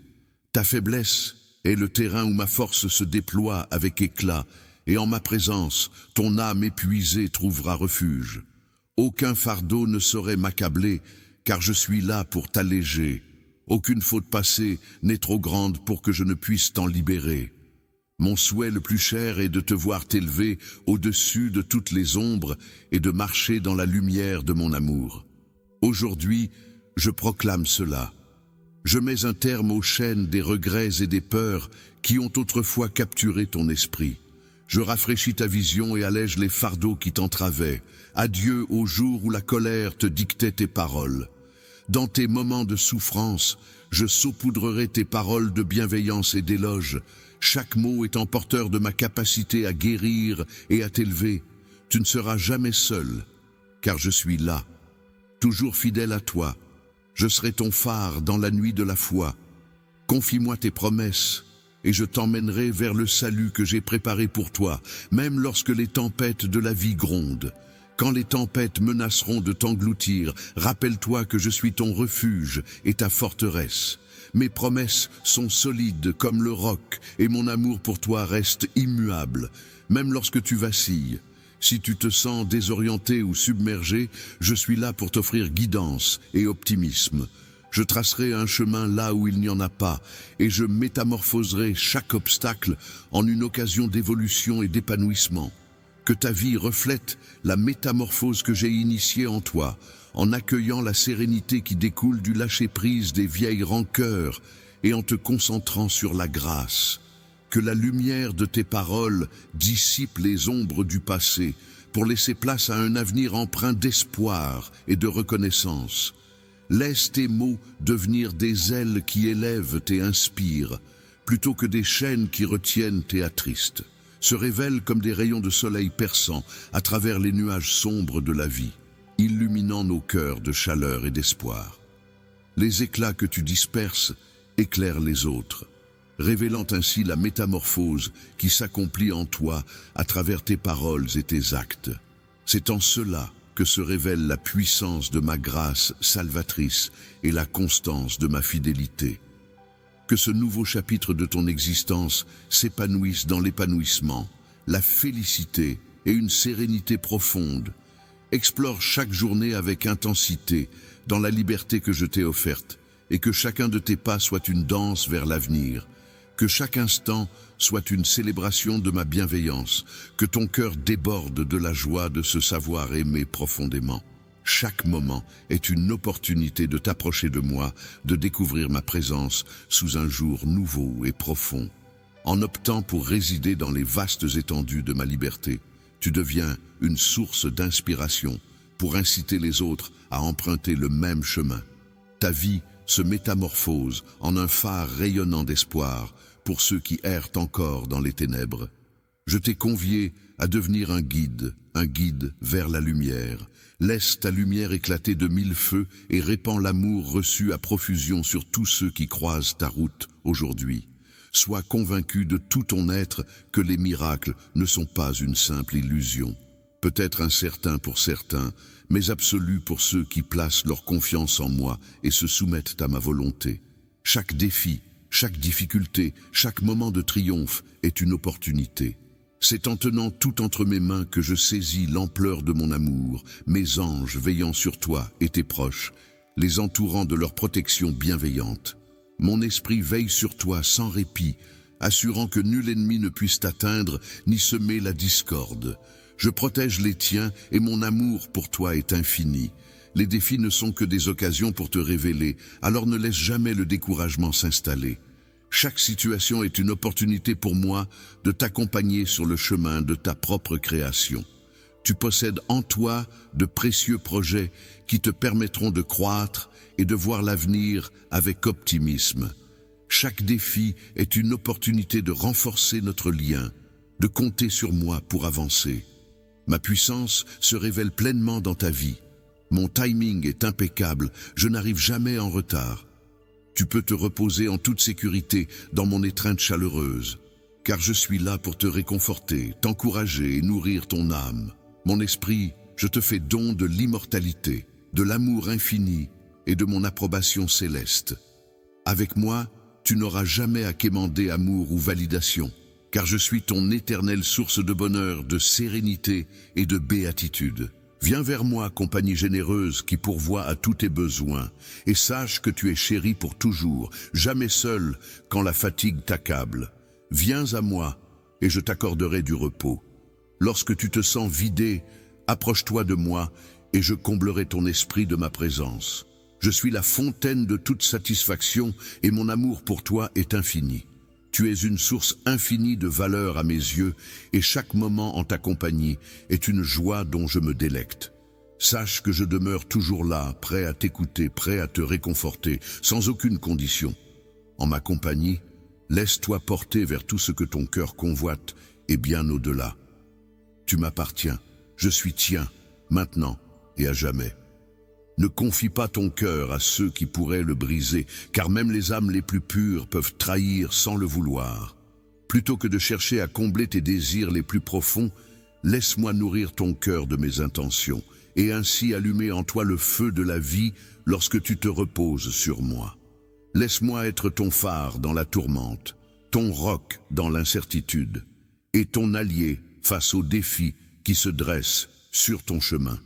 S1: Ta faiblesse est le terrain où ma force se déploie avec éclat, et en ma présence, ton âme épuisée trouvera refuge. Aucun fardeau ne saurait m'accabler, car je suis là pour t'alléger. Aucune faute passée n'est trop grande pour que je ne puisse t'en libérer. Mon souhait le plus cher est de te voir t'élever au-dessus de toutes les ombres et de marcher dans la lumière de mon amour. Aujourd'hui, je proclame cela. Je mets un terme aux chaînes des regrets et des peurs qui ont autrefois capturé ton esprit. Je rafraîchis ta vision et allège les fardeaux qui t'entravaient. Adieu au jour où la colère te dictait tes paroles. Dans tes moments de souffrance, je saupoudrerai tes paroles de bienveillance et d'éloge, chaque mot étant porteur de ma capacité à guérir et à t'élever. Tu ne seras jamais seul, car je suis là, toujours fidèle à toi. Je serai ton phare dans la nuit de la foi. Confie-moi tes promesses, et je t'emmènerai vers le salut que j'ai préparé pour toi, même lorsque les tempêtes de la vie grondent. Quand les tempêtes menaceront de t'engloutir, rappelle-toi que je suis ton refuge et ta forteresse. Mes promesses sont solides comme le roc, et mon amour pour toi reste immuable, même lorsque tu vacilles. Si tu te sens désorienté ou submergé, je suis là pour t'offrir guidance et optimisme. Je tracerai un chemin là où il n'y en a pas, et je métamorphoserai chaque obstacle en une occasion d'évolution et d'épanouissement. Que ta vie reflète la métamorphose que j'ai initiée en toi, en accueillant la sérénité qui découle du lâcher-prise des vieilles rancœurs et en te concentrant sur la grâce. Que la lumière de tes paroles dissipe les ombres du passé pour laisser place à un avenir empreint d'espoir et de reconnaissance. Laisse tes mots devenir des ailes qui élèvent et inspirent, plutôt que des chaînes qui retiennent et attristent. Se révèlent comme des rayons de soleil perçants à travers les nuages sombres de la vie, illuminant nos cœurs de chaleur et d'espoir. Les éclats que tu disperses éclairent les autres, révélant ainsi la métamorphose qui s'accomplit en toi à travers tes paroles et tes actes. C'est en cela que se révèle la puissance de ma grâce salvatrice et la constance de ma fidélité. Que ce nouveau chapitre de ton existence s'épanouisse dans l'épanouissement, la félicité et une sérénité profonde. Explore chaque journée avec intensité, dans la liberté que je t'ai offerte, et que chacun de tes pas soit une danse vers l'avenir. Que chaque instant soit une célébration de ma bienveillance, que ton cœur déborde de la joie de se savoir aimé profondément. Chaque moment est une opportunité de t'approcher de moi, de découvrir ma présence sous un jour nouveau et profond. En optant pour résider dans les vastes étendues de ma liberté, tu deviens une source d'inspiration pour inciter les autres à emprunter le même chemin. Ta vie se métamorphose en un phare rayonnant d'espoir pour ceux qui errent encore dans les ténèbres. Je t'ai convié à devenir un guide vers la lumière. Laisse ta lumière éclater de mille feux et répands l'amour reçu à profusion sur tous ceux qui croisent ta route aujourd'hui. Sois convaincu de tout ton être que les miracles ne sont pas une simple illusion. Peut-être incertain pour certains, mais absolu pour ceux qui placent leur confiance en moi et se soumettent à ma volonté. Chaque défi, chaque difficulté, chaque moment de triomphe est une opportunité. C'est en tenant tout entre mes mains que je saisis l'ampleur de mon amour, mes anges veillant sur toi et tes proches, les entourant de leur protection bienveillante. Mon esprit veille sur toi sans répit, assurant que nul ennemi ne puisse t'atteindre ni semer la discorde. Je protège les tiens et mon amour pour toi est infini. Les défis ne sont que des occasions pour te révéler, alors ne laisse jamais le découragement s'installer. Chaque situation est une opportunité pour moi de t'accompagner sur le chemin de ta propre création. Tu possèdes en toi de précieux projets qui te permettront de croître et de voir l'avenir avec optimisme. Chaque défi est une opportunité de renforcer notre lien, de compter sur moi pour avancer. Ma puissance se révèle pleinement dans ta vie. Mon timing est impeccable, je n'arrive jamais en retard. Tu peux te reposer en toute sécurité dans mon étreinte chaleureuse, car je suis là pour te réconforter, t'encourager et nourrir ton âme. Mon esprit, je te fais don de l'immortalité, de l'amour infini et de mon approbation céleste. Avec moi, tu n'auras jamais à quémander amour ou validation, car je suis ton éternelle source de bonheur, de sérénité et de béatitude. Viens vers moi, compagnie généreuse qui pourvoit à tous tes besoins, et sache que tu es chéri pour toujours, jamais seul quand la fatigue t'accable. Viens à moi, et je t'accorderai du repos. Lorsque tu te sens vidé, approche-toi de moi, et je comblerai ton esprit de ma présence. Je suis la fontaine de toute satisfaction, et mon amour pour toi est infini. Tu es une source infinie de valeur à mes yeux, et chaque moment en ta compagnie est une joie dont je me délecte. Sache que je demeure toujours là, prêt à t'écouter, prêt à te réconforter, sans aucune condition. En ma compagnie, laisse-toi porter vers tout ce que ton cœur convoite, et bien au-delà. Tu m'appartiens, je suis tien, maintenant et à jamais. Ne confie pas ton cœur à ceux qui pourraient le briser, car même les âmes les plus pures peuvent trahir sans le vouloir. Plutôt que de chercher à combler tes désirs les plus profonds, laisse-moi nourrir ton cœur de mes intentions, et ainsi allumer en toi le feu de la vie lorsque tu te reposes sur moi. Laisse-moi être ton phare dans la tourmente, ton roc dans l'incertitude, et ton allié face aux défis qui se dressent sur ton chemin.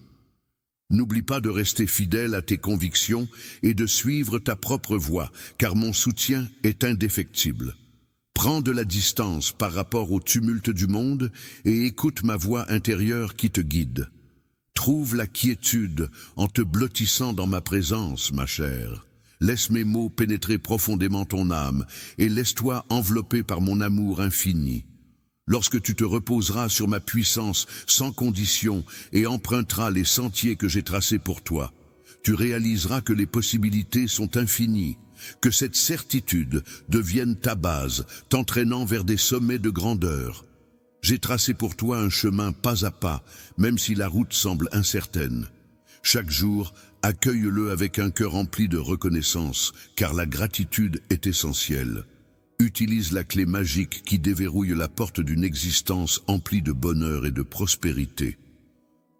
S1: N'oublie pas de rester fidèle à tes convictions et de suivre ta propre voie, car mon soutien est indéfectible. Prends de la distance par rapport au tumulte du monde et écoute ma voix intérieure qui te guide. Trouve la quiétude en te blottissant dans ma présence, ma chère. Laisse mes mots pénétrer profondément ton âme et laisse-toi envelopper par mon amour infini. Lorsque tu te reposeras sur ma puissance sans condition et emprunteras les sentiers que j'ai tracés pour toi, tu réaliseras que les possibilités sont infinies, que cette certitude devienne ta base, t'entraînant vers des sommets de grandeur. J'ai tracé pour toi un chemin pas à pas, même si la route semble incertaine. Chaque jour, accueille-le avec un cœur rempli de reconnaissance, car la gratitude est essentielle. Utilise la clé magique qui déverrouille la porte d'une existence emplie de bonheur et de prospérité.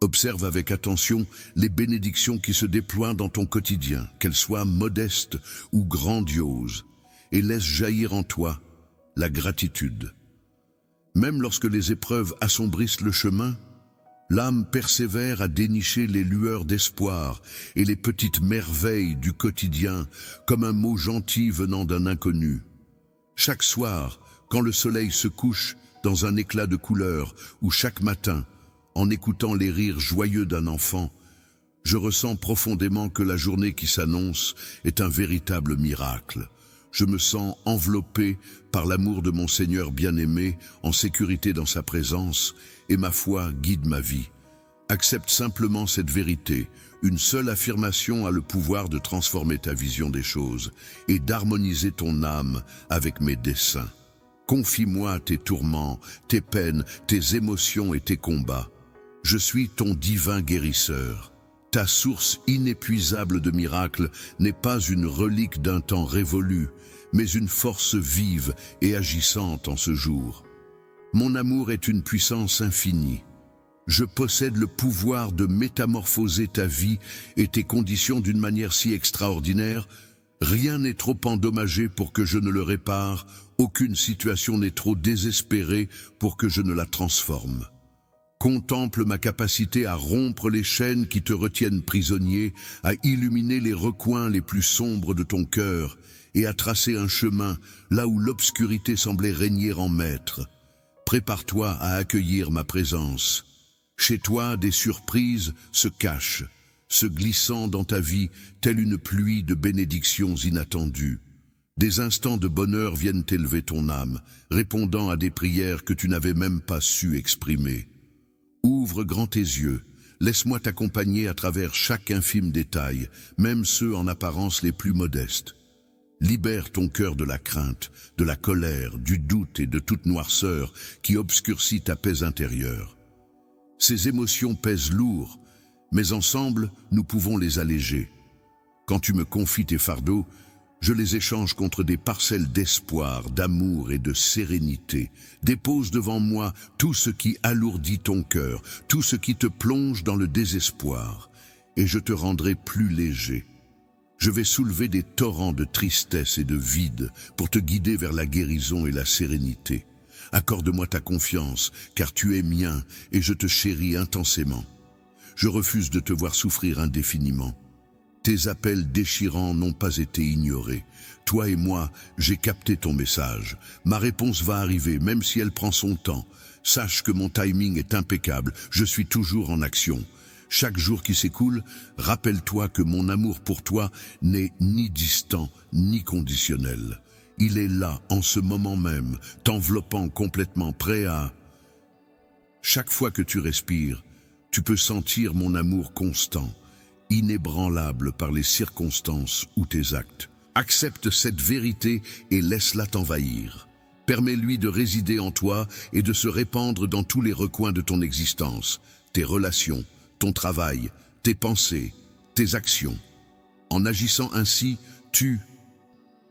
S1: Observe avec attention les bénédictions qui se déploient dans ton quotidien, qu'elles soient modestes ou grandioses, et laisse jaillir en toi la gratitude. Même lorsque les épreuves assombrissent le chemin, l'âme persévère à dénicher les lueurs d'espoir et les petites merveilles du quotidien comme un mot gentil venant d'un inconnu. Chaque soir, quand le soleil se couche dans un éclat de couleur, ou chaque matin, en écoutant les rires joyeux d'un enfant, je ressens profondément que la journée qui s'annonce est un véritable miracle. Je me sens enveloppé par l'amour de mon Seigneur bien-aimé, en sécurité dans sa présence, et ma foi guide ma vie. Accepte simplement cette vérité. Une seule affirmation a le pouvoir de transformer ta vision des choses et d'harmoniser ton âme avec mes desseins. Confie-moi tes tourments, tes peines, tes émotions et tes combats. Je suis ton divin guérisseur. Ta source inépuisable de miracles n'est pas une relique d'un temps révolu, mais une force vive et agissante en ce jour. Mon amour est une puissance infinie. Je possède le pouvoir de métamorphoser ta vie et tes conditions d'une manière si extraordinaire. Rien n'est trop endommagé pour que je ne le répare, aucune situation n'est trop désespérée pour que je ne la transforme. Contemple ma capacité à rompre les chaînes qui te retiennent prisonnier, à illuminer les recoins les plus sombres de ton cœur et à tracer un chemin là où l'obscurité semblait régner en maître. Prépare-toi à accueillir ma présence. Chez toi, des surprises se cachent, se glissant dans ta vie telle une pluie de bénédictions inattendues. Des instants de bonheur viennent élever ton âme, répondant à des prières que tu n'avais même pas su exprimer. Ouvre grand tes yeux, laisse-moi t'accompagner à travers chaque infime détail, même ceux en apparence les plus modestes. Libère ton cœur de la crainte, de la colère, du doute et de toute noirceur qui obscurcit ta paix intérieure. Ces émotions pèsent lourd, mais ensemble, nous pouvons les alléger. Quand tu me confies tes fardeaux, je les échange contre des parcelles d'espoir, d'amour et de sérénité. Dépose devant moi tout ce qui alourdit ton cœur, tout ce qui te plonge dans le désespoir, et je te rendrai plus léger. Je vais soulever des torrents de tristesse et de vide pour te guider vers la guérison et la sérénité. Accorde-moi ta confiance, car tu es mien et je te chéris intensément. Je refuse de te voir souffrir indéfiniment. Tes appels déchirants n'ont pas été ignorés. Toi et moi, j'ai capté ton message. Ma réponse va arriver, même si elle prend son temps. Sache que mon timing est impeccable, je suis toujours en action. Chaque jour qui s'écoule, rappelle-toi que mon amour pour toi n'est ni distant, ni conditionnel. Il est là, en ce moment même, t'enveloppant complètement, prêt à... Chaque fois que tu respires, tu peux sentir mon amour constant, inébranlable par les circonstances ou tes actes. Accepte cette vérité et laisse-la t'envahir. Permets-lui de résider en toi et de se répandre dans tous les recoins de ton existence, tes relations, ton travail, tes pensées, tes actions. En agissant ainsi,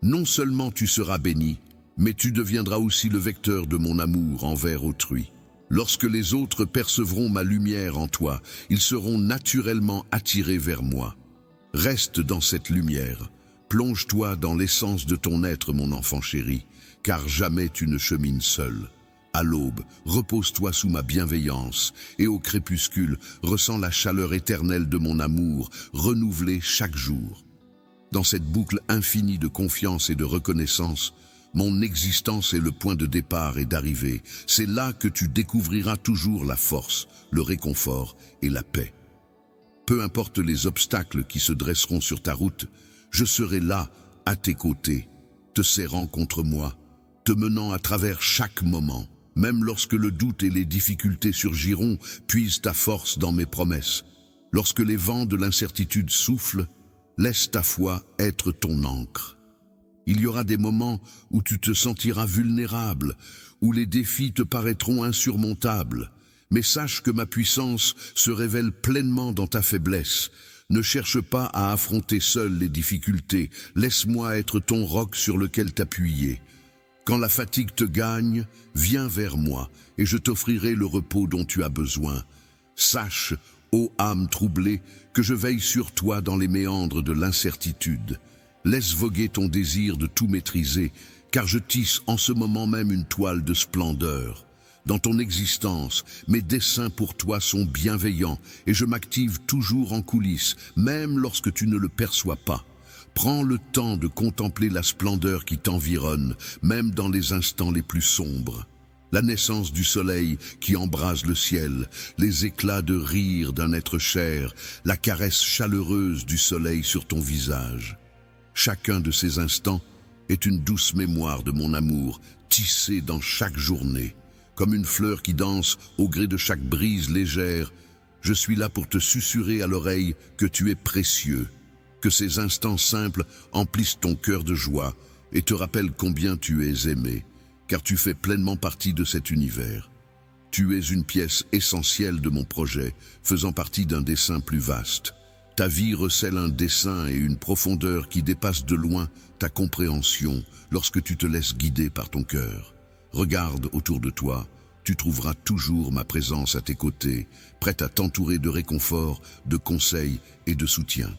S1: non seulement tu seras béni, mais tu deviendras aussi le vecteur de mon amour envers autrui. Lorsque les autres percevront ma lumière en toi, ils seront naturellement attirés vers moi. Reste dans cette lumière, plonge-toi dans l'essence de ton être, mon enfant chéri, car jamais tu ne chemines seul. À l'aube, repose-toi sous ma bienveillance, et au crépuscule, ressens la chaleur éternelle de mon amour, renouvelée chaque jour. Dans cette boucle infinie de confiance et de reconnaissance, mon existence est le point de départ et d'arrivée. C'est là que tu découvriras toujours la force, le réconfort et la paix. Peu importe les obstacles qui se dresseront sur ta route, je serai là, à tes côtés, te serrant contre moi, te menant à travers chaque moment. Même lorsque le doute et les difficultés surgiront, puise ta force dans mes promesses. Lorsque les vents de l'incertitude soufflent, laisse ta foi être ton ancre. Il y aura des moments où tu te sentiras vulnérable, où les défis te paraîtront insurmontables. Mais sache que ma puissance se révèle pleinement dans ta faiblesse. Ne cherche pas à affronter seul les difficultés. Laisse-moi être ton roc sur lequel t'appuyer. Quand la fatigue te gagne, viens vers moi et je t'offrirai le repos dont tu as besoin. Sache, ô âme troublée, que je veille sur toi dans les méandres de l'incertitude. Laisse voguer ton désir de tout maîtriser, car je tisse en ce moment même une toile de splendeur. Dans ton existence, mes desseins pour toi sont bienveillants et je m'active toujours en coulisses, même lorsque tu ne le perçois pas. Prends le temps de contempler la splendeur qui t'environne, même dans les instants les plus sombres. La naissance du soleil qui embrase le ciel, les éclats de rire d'un être cher, la caresse chaleureuse du soleil sur ton visage. Chacun de ces instants est une douce mémoire de mon amour, tissée dans chaque journée. Comme une fleur qui danse au gré de chaque brise légère, je suis là pour te susurrer à l'oreille que tu es précieux, que ces instants simples emplissent ton cœur de joie et te rappellent combien tu es aimé, car tu fais pleinement partie de cet univers. Tu es une pièce essentielle de mon projet, faisant partie d'un dessein plus vaste. Ta vie recèle un dessein et une profondeur qui dépassent de loin ta compréhension lorsque tu te laisses guider par ton cœur. Regarde autour de toi, tu trouveras toujours ma présence à tes côtés, prête à t'entourer de réconfort, de conseils et de soutien.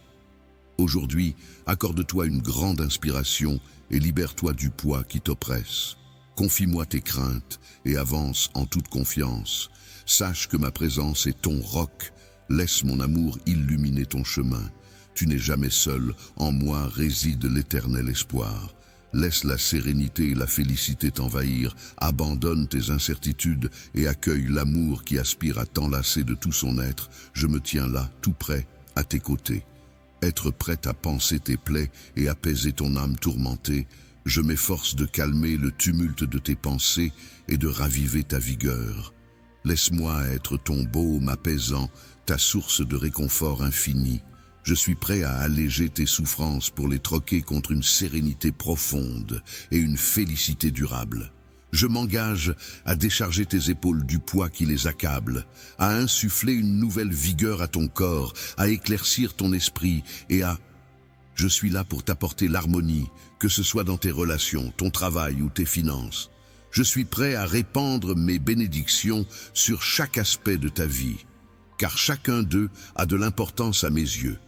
S1: Aujourd'hui, accorde-toi une grande inspiration et libère-toi du poids qui t'oppresse. Confie-moi tes craintes et avance en toute confiance. Sache que ma présence est ton roc. Laisse mon amour illuminer ton chemin. Tu n'es jamais seul, en moi réside l'éternel espoir. Laisse la sérénité et la félicité t'envahir, abandonne tes incertitudes et accueille l'amour qui aspire à t'enlacer de tout son être. Je me tiens là, tout près, à tes côtés. Être prête à panser tes plaies et apaiser ton âme tourmentée, je m'efforce de calmer le tumulte de tes pensées et de raviver ta vigueur. Laisse-moi être ton baume apaisant, ta source de réconfort infini. Je suis prêt à alléger tes souffrances pour les troquer contre une sérénité profonde et une félicité durable. Je m'engage à décharger tes épaules du poids qui les accable, à insuffler une nouvelle vigueur à ton corps, à éclaircir ton esprit et à... Je suis là pour t'apporter l'harmonie, que ce soit dans tes relations, ton travail ou tes finances. Je suis prêt à répandre mes bénédictions sur chaque aspect de ta vie, car chacun d'eux a de l'importance à mes yeux.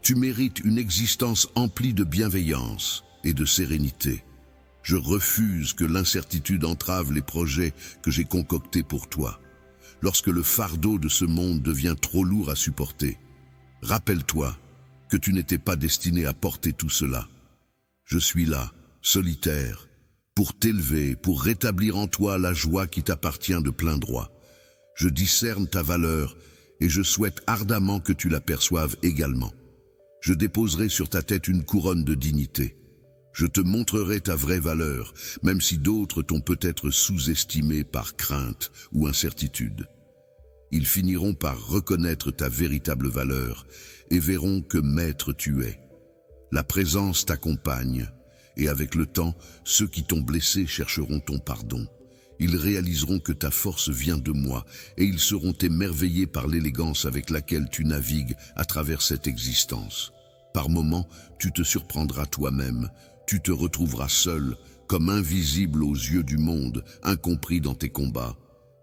S1: Tu mérites une existence emplie de bienveillance et de sérénité. Je refuse que l'incertitude entrave les projets que j'ai concoctés pour toi. Lorsque le fardeau de ce monde devient trop lourd à supporter, rappelle-toi que tu n'étais pas destiné à porter tout cela. Je suis là, solitaire, pour t'élever, pour rétablir en toi la joie qui t'appartient de plein droit. Je discerne ta valeur et je souhaite ardemment que tu la perçoives également. Je déposerai sur ta tête une couronne de dignité. Je te montrerai ta vraie valeur, même si d'autres t'ont peut-être sous-estimé par crainte ou incertitude. Ils finiront par reconnaître ta véritable valeur et verront que maître tu es. La présence t'accompagne, et avec le temps, ceux qui t'ont blessé chercheront ton pardon. Ils réaliseront que ta force vient de moi, et ils seront émerveillés par l'élégance avec laquelle tu navigues à travers cette existence. Par moments, tu te surprendras toi-même, tu te retrouveras seul, comme invisible aux yeux du monde, incompris dans tes combats.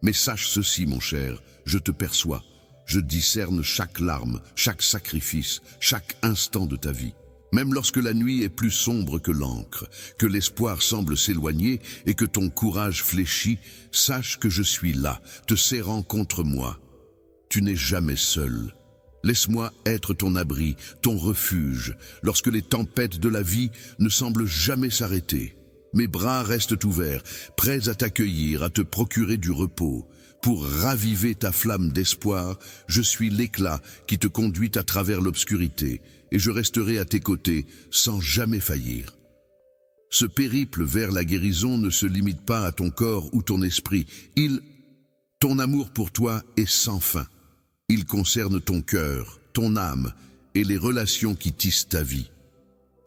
S1: Mais sache ceci, mon cher, je te perçois, je discerne chaque larme, chaque sacrifice, chaque instant de ta vie. Même lorsque la nuit est plus sombre que l'encre, que l'espoir semble s'éloigner et que ton courage fléchit, sache que je suis là, te serrant contre moi. Tu n'es jamais seul. Laisse-moi être ton abri, ton refuge, lorsque les tempêtes de la vie ne semblent jamais s'arrêter. Mes bras restent ouverts, prêts à t'accueillir, à te procurer du repos. Pour raviver ta flamme d'espoir, je suis l'éclat qui te conduit à travers l'obscurité, et je resterai à tes côtés sans jamais faillir. Ce périple vers la guérison ne se limite pas à ton corps ou ton esprit. Ton amour pour toi est sans fin. Il concerne ton cœur, ton âme et les relations qui tissent ta vie.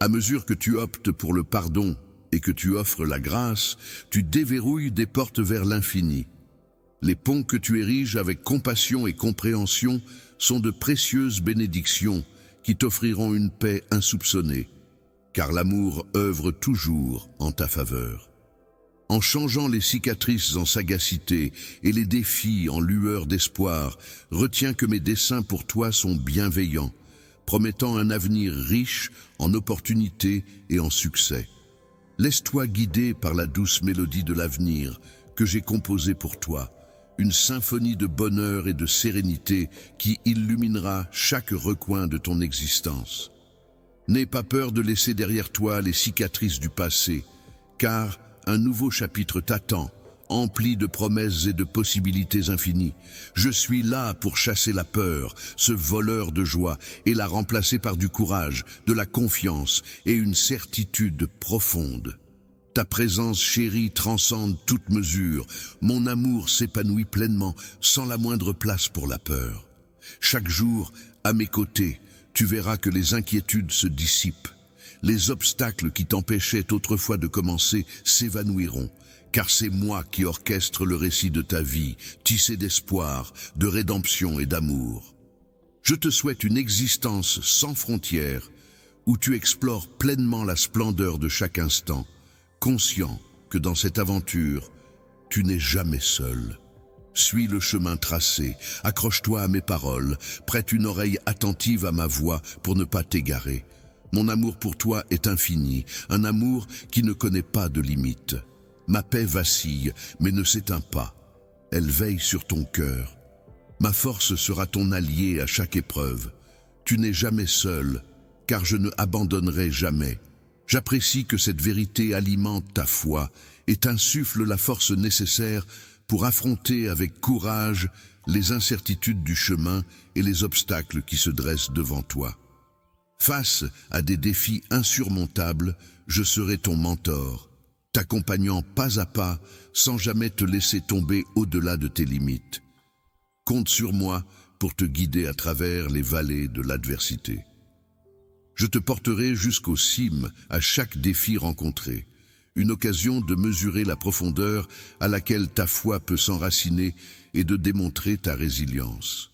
S1: À mesure que tu optes pour le pardon et que tu offres la grâce, tu déverrouilles des portes vers l'infini. Les ponts que tu ériges avec compassion et compréhension sont de précieuses bénédictions qui t'offriront une paix insoupçonnée, car l'amour œuvre toujours en ta faveur. En changeant les cicatrices en sagacité et les défis en lueur d'espoir, retiens que mes desseins pour toi sont bienveillants, promettant un avenir riche en opportunités et en succès. Laisse-toi guider par la douce mélodie de l'avenir que j'ai composée pour toi, une symphonie de bonheur et de sérénité qui illuminera chaque recoin de ton existence. N'aie pas peur de laisser derrière toi les cicatrices du passé, car un nouveau chapitre t'attend, empli de promesses et de possibilités infinies. Je suis là pour chasser la peur, ce voleur de joie, et la remplacer par du courage, de la confiance et une certitude profonde. Ta présence chérie transcende toute mesure. Mon amour s'épanouit pleinement, sans la moindre place pour la peur. Chaque jour, à mes côtés, tu verras que les inquiétudes se dissipent. Les obstacles qui t'empêchaient autrefois de commencer s'évanouiront, car c'est moi qui orchestre le récit de ta vie, tissé d'espoir, de rédemption et d'amour. Je te souhaite une existence sans frontières, où tu explores pleinement la splendeur de chaque instant, conscient que dans cette aventure, tu n'es jamais seul. Suis le chemin tracé, accroche-toi à mes paroles, prête une oreille attentive à ma voix pour ne pas t'égarer. Mon amour pour toi est infini, un amour qui ne connaît pas de limites. Ma paix vacille, mais ne s'éteint pas. Elle veille sur ton cœur. Ma force sera ton allié à chaque épreuve. Tu n'es jamais seul, car je ne abandonnerai jamais. J'apprécie que cette vérité alimente ta foi et t'insuffle la force nécessaire pour affronter avec courage les incertitudes du chemin et les obstacles qui se dressent devant toi. Face à des défis insurmontables, je serai ton mentor, t'accompagnant pas à pas sans jamais te laisser tomber au-delà de tes limites. Compte sur moi pour te guider à travers les vallées de l'adversité. Je te porterai jusqu'aux cimes à chaque défi rencontré, une occasion de mesurer la profondeur à laquelle ta foi peut s'enraciner et de démontrer ta résilience.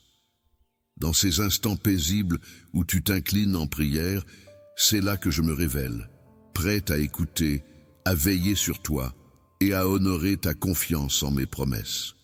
S1: Dans ces instants paisibles où tu t'inclines en prière, c'est là que je me révèle, prête à écouter, à veiller sur toi et à honorer ta confiance en mes promesses.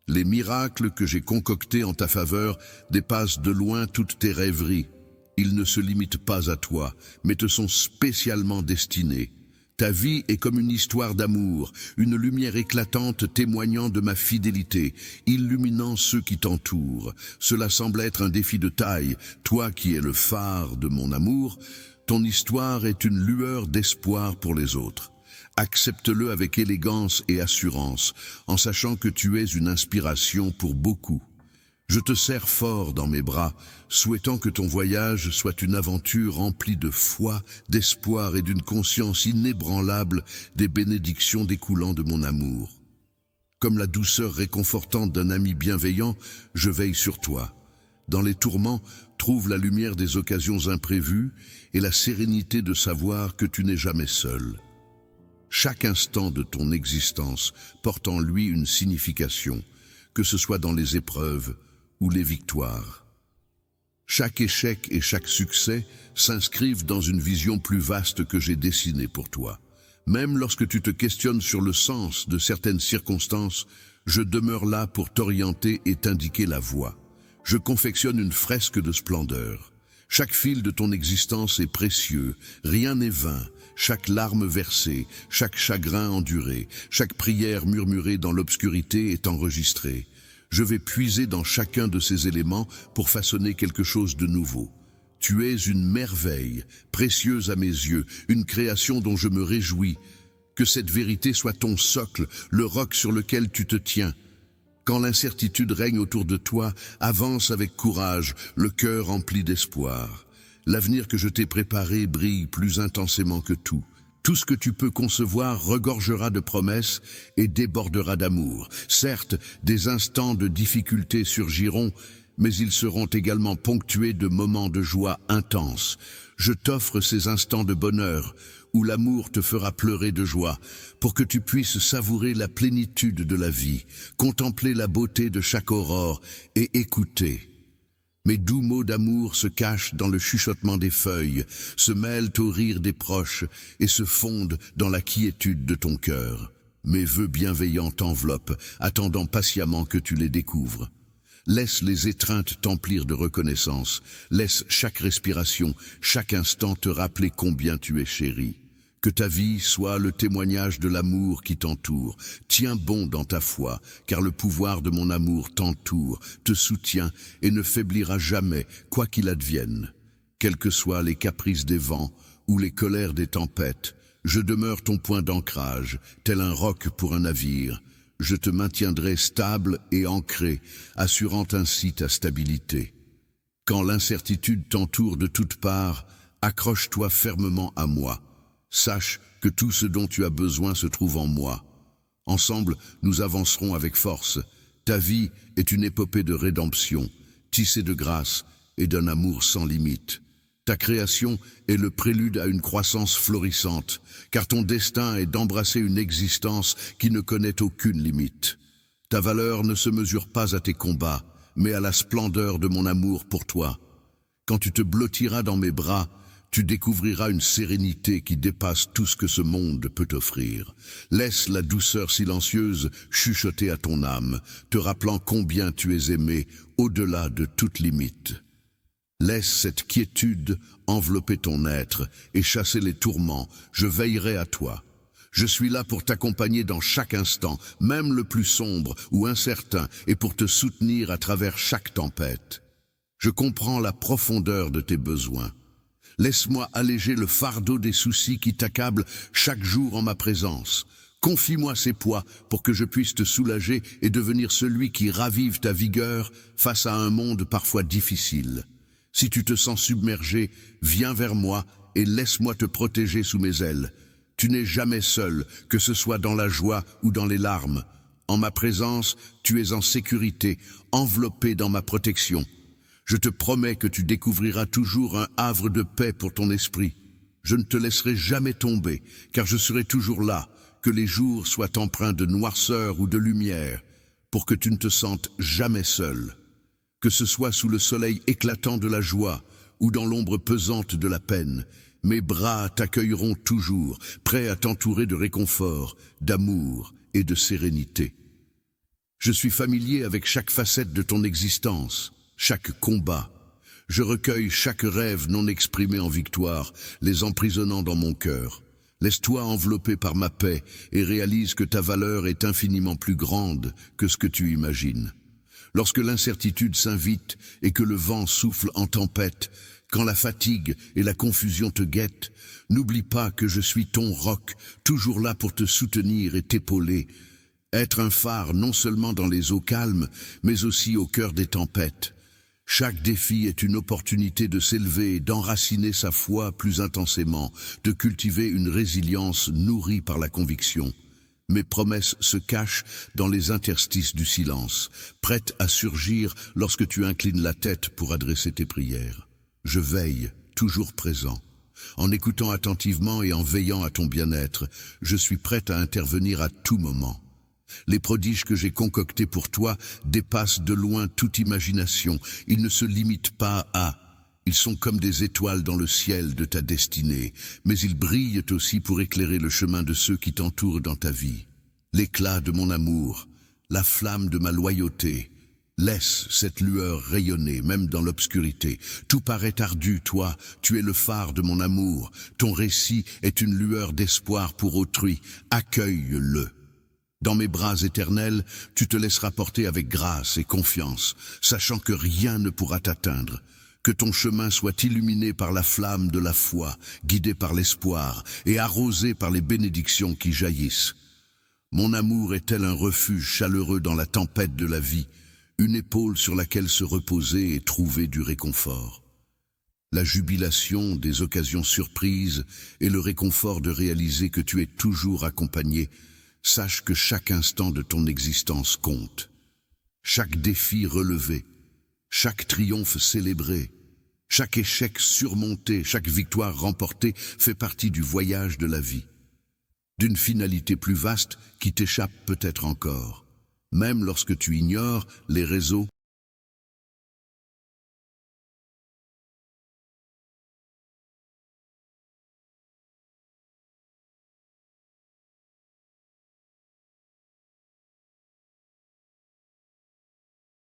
S1: Les miracles que j'ai concoctés en ta faveur dépassent de loin toutes tes rêveries. Ils ne se limitent pas à toi, mais te sont spécialement destinés. Ta vie est comme une histoire d'amour, une lumière éclatante témoignant de ma fidélité, illuminant ceux qui t'entourent. Cela semble être un défi de taille. Toi qui es le phare de mon amour, ton histoire est une lueur d'espoir pour les autres. Accepte-le avec élégance et assurance, en sachant que tu es une inspiration pour beaucoup. Je te serre fort dans mes bras, souhaitant que ton voyage soit une aventure remplie de foi, d'espoir et d'une conscience inébranlable des bénédictions découlant de mon amour. Comme la douceur réconfortante d'un ami bienveillant, je veille sur toi. Dans les tourments, trouve la lumière des occasions imprévues et la sérénité de savoir que tu n'es jamais seul. Chaque instant de ton existence porte en lui une signification, que ce soit dans les épreuves ou les victoires. Chaque échec et chaque succès s'inscrivent dans une vision plus vaste que j'ai dessinée pour toi. Même lorsque tu te questionnes sur le sens de certaines circonstances, je demeure là pour t'orienter et t'indiquer la voie. Je confectionne une fresque de splendeur. Chaque fil de ton existence est précieux, rien n'est vain. Chaque larme versée, chaque chagrin enduré, chaque prière murmurée dans l'obscurité est enregistrée. Je vais puiser dans chacun de ces éléments pour façonner quelque chose de nouveau. Tu es une merveille, précieuse à mes yeux, une création dont je me réjouis. Que cette vérité soit ton socle, le roc sur lequel tu te tiens. Quand l'incertitude règne autour de toi, avance avec courage, le cœur rempli d'espoir. L'avenir que je t'ai préparé brille plus intensément que tout. Tout ce que tu peux concevoir regorgera de promesses et débordera d'amour. Certes, des instants de difficulté surgiront, mais ils seront également ponctués de moments de joie intense. Je t'offre ces instants de bonheur, où l'amour te fera pleurer de joie, pour que tu puisses savourer la plénitude de la vie, contempler la beauté de chaque aurore et écouter. Mes doux mots d'amour se cachent dans le chuchotement des feuilles, se mêlent au rire des proches et se fondent dans la quiétude de ton cœur. Mes vœux bienveillants t'enveloppent, attendant patiemment que tu les découvres. Laisse les étreintes t'emplir de reconnaissance, laisse chaque respiration, chaque instant te rappeler combien tu es chéri. Que ta vie soit le témoignage de l'amour qui t'entoure. Tiens bon dans ta foi, car le pouvoir de mon amour t'entoure, te soutient et ne faiblira jamais, quoi qu'il advienne. Quels que soient les caprices des vents ou les colères des tempêtes, je demeure ton point d'ancrage, tel un roc pour un navire. Je te maintiendrai stable et ancré, assurant ainsi ta stabilité. Quand l'incertitude t'entoure de toutes parts, accroche-toi fermement à moi. Sache que tout ce dont tu as besoin se trouve en moi. Ensemble, nous avancerons avec force. Ta vie est une épopée de rédemption, tissée de grâce et d'un amour sans limite. Ta création est le prélude à une croissance florissante, car ton destin est d'embrasser une existence qui ne connaît aucune limite. Ta valeur ne se mesure pas à tes combats, mais à la splendeur de mon amour pour toi. Quand tu te blottiras dans mes bras, tu découvriras une sérénité qui dépasse tout ce que ce monde peut t'offrir. Laisse la douceur silencieuse chuchoter à ton âme, te rappelant combien tu es aimé au-delà de toute limite. Laisse cette quiétude envelopper ton être et chasser les tourments. Je veillerai à toi. Je suis là pour t'accompagner dans chaque instant, même le plus sombre ou incertain, et pour te soutenir à travers chaque tempête. Je comprends la profondeur de tes besoins. Laisse-moi alléger le fardeau des soucis qui t'accablent chaque jour en ma présence. Confie-moi ces poids pour que je puisse te soulager et devenir celui qui ravive ta vigueur face à un monde parfois difficile. Si tu te sens submergé, viens vers moi et laisse-moi te protéger sous mes ailes. Tu n'es jamais seul, que ce soit dans la joie ou dans les larmes. En ma présence, tu es en sécurité, enveloppé dans ma protection. Je te promets que tu découvriras toujours un havre de paix pour ton esprit. Je ne te laisserai jamais tomber, car je serai toujours là, que les jours soient empreints de noirceur ou de lumière, pour que tu ne te sentes jamais seul. Que ce soit sous le soleil éclatant de la joie ou dans l'ombre pesante de la peine, mes bras t'accueilleront toujours, prêts à t'entourer de réconfort, d'amour et de sérénité. Je suis familier avec chaque facette de ton existence, chaque combat. Je recueille chaque rêve non exprimé en victoire, les emprisonnant dans mon cœur. Laisse-toi envelopper par ma paix et réalise que ta valeur est infiniment plus grande que ce que tu imagines. Lorsque l'incertitude s'invite et que le vent souffle en tempête, quand la fatigue et la confusion te guettent, n'oublie pas que je suis ton roc, toujours là pour te soutenir et t'épauler. Être un phare non seulement dans les eaux calmes, mais aussi au cœur des tempêtes. Chaque défi est une opportunité de s'élever, d'enraciner sa foi plus intensément, de cultiver une résilience nourrie par la conviction. Mes promesses se cachent dans les interstices du silence, prêtes à surgir lorsque tu inclines la tête pour adresser tes prières. Je veille, toujours présent. En écoutant attentivement et en veillant à ton bien-être, je suis prête à intervenir à tout moment. Les prodiges que j'ai concoctés pour toi dépassent de loin toute imagination. Ils ne se limitent pas à... Ils sont comme des étoiles dans le ciel de ta destinée, mais ils brillent aussi pour éclairer le chemin de ceux qui t'entourent dans ta vie. L'éclat de mon amour, la flamme de ma loyauté, laisse cette lueur rayonner, même dans l'obscurité. Tout paraît ardu, toi, tu es le phare de mon amour. Ton récit est une lueur d'espoir pour autrui. Accueille-le. Dans mes bras éternels, tu te laisseras porter avec grâce et confiance, sachant que rien ne pourra t'atteindre. Que ton chemin soit illuminé par la flamme de la foi, guidé par l'espoir et arrosé par les bénédictions qui jaillissent. Mon amour est tel un refuge chaleureux dans la tempête de la vie, une épaule sur laquelle se reposer et trouver du réconfort. La jubilation des occasions surprises et le réconfort de réaliser que tu es toujours accompagné. Sache que chaque instant de ton existence compte. Chaque défi relevé, chaque triomphe célébré, chaque échec surmonté, chaque victoire remportée fait partie du voyage de la vie. D'une finalité plus vaste qui t'échappe peut-être encore. Même lorsque tu ignores les réseaux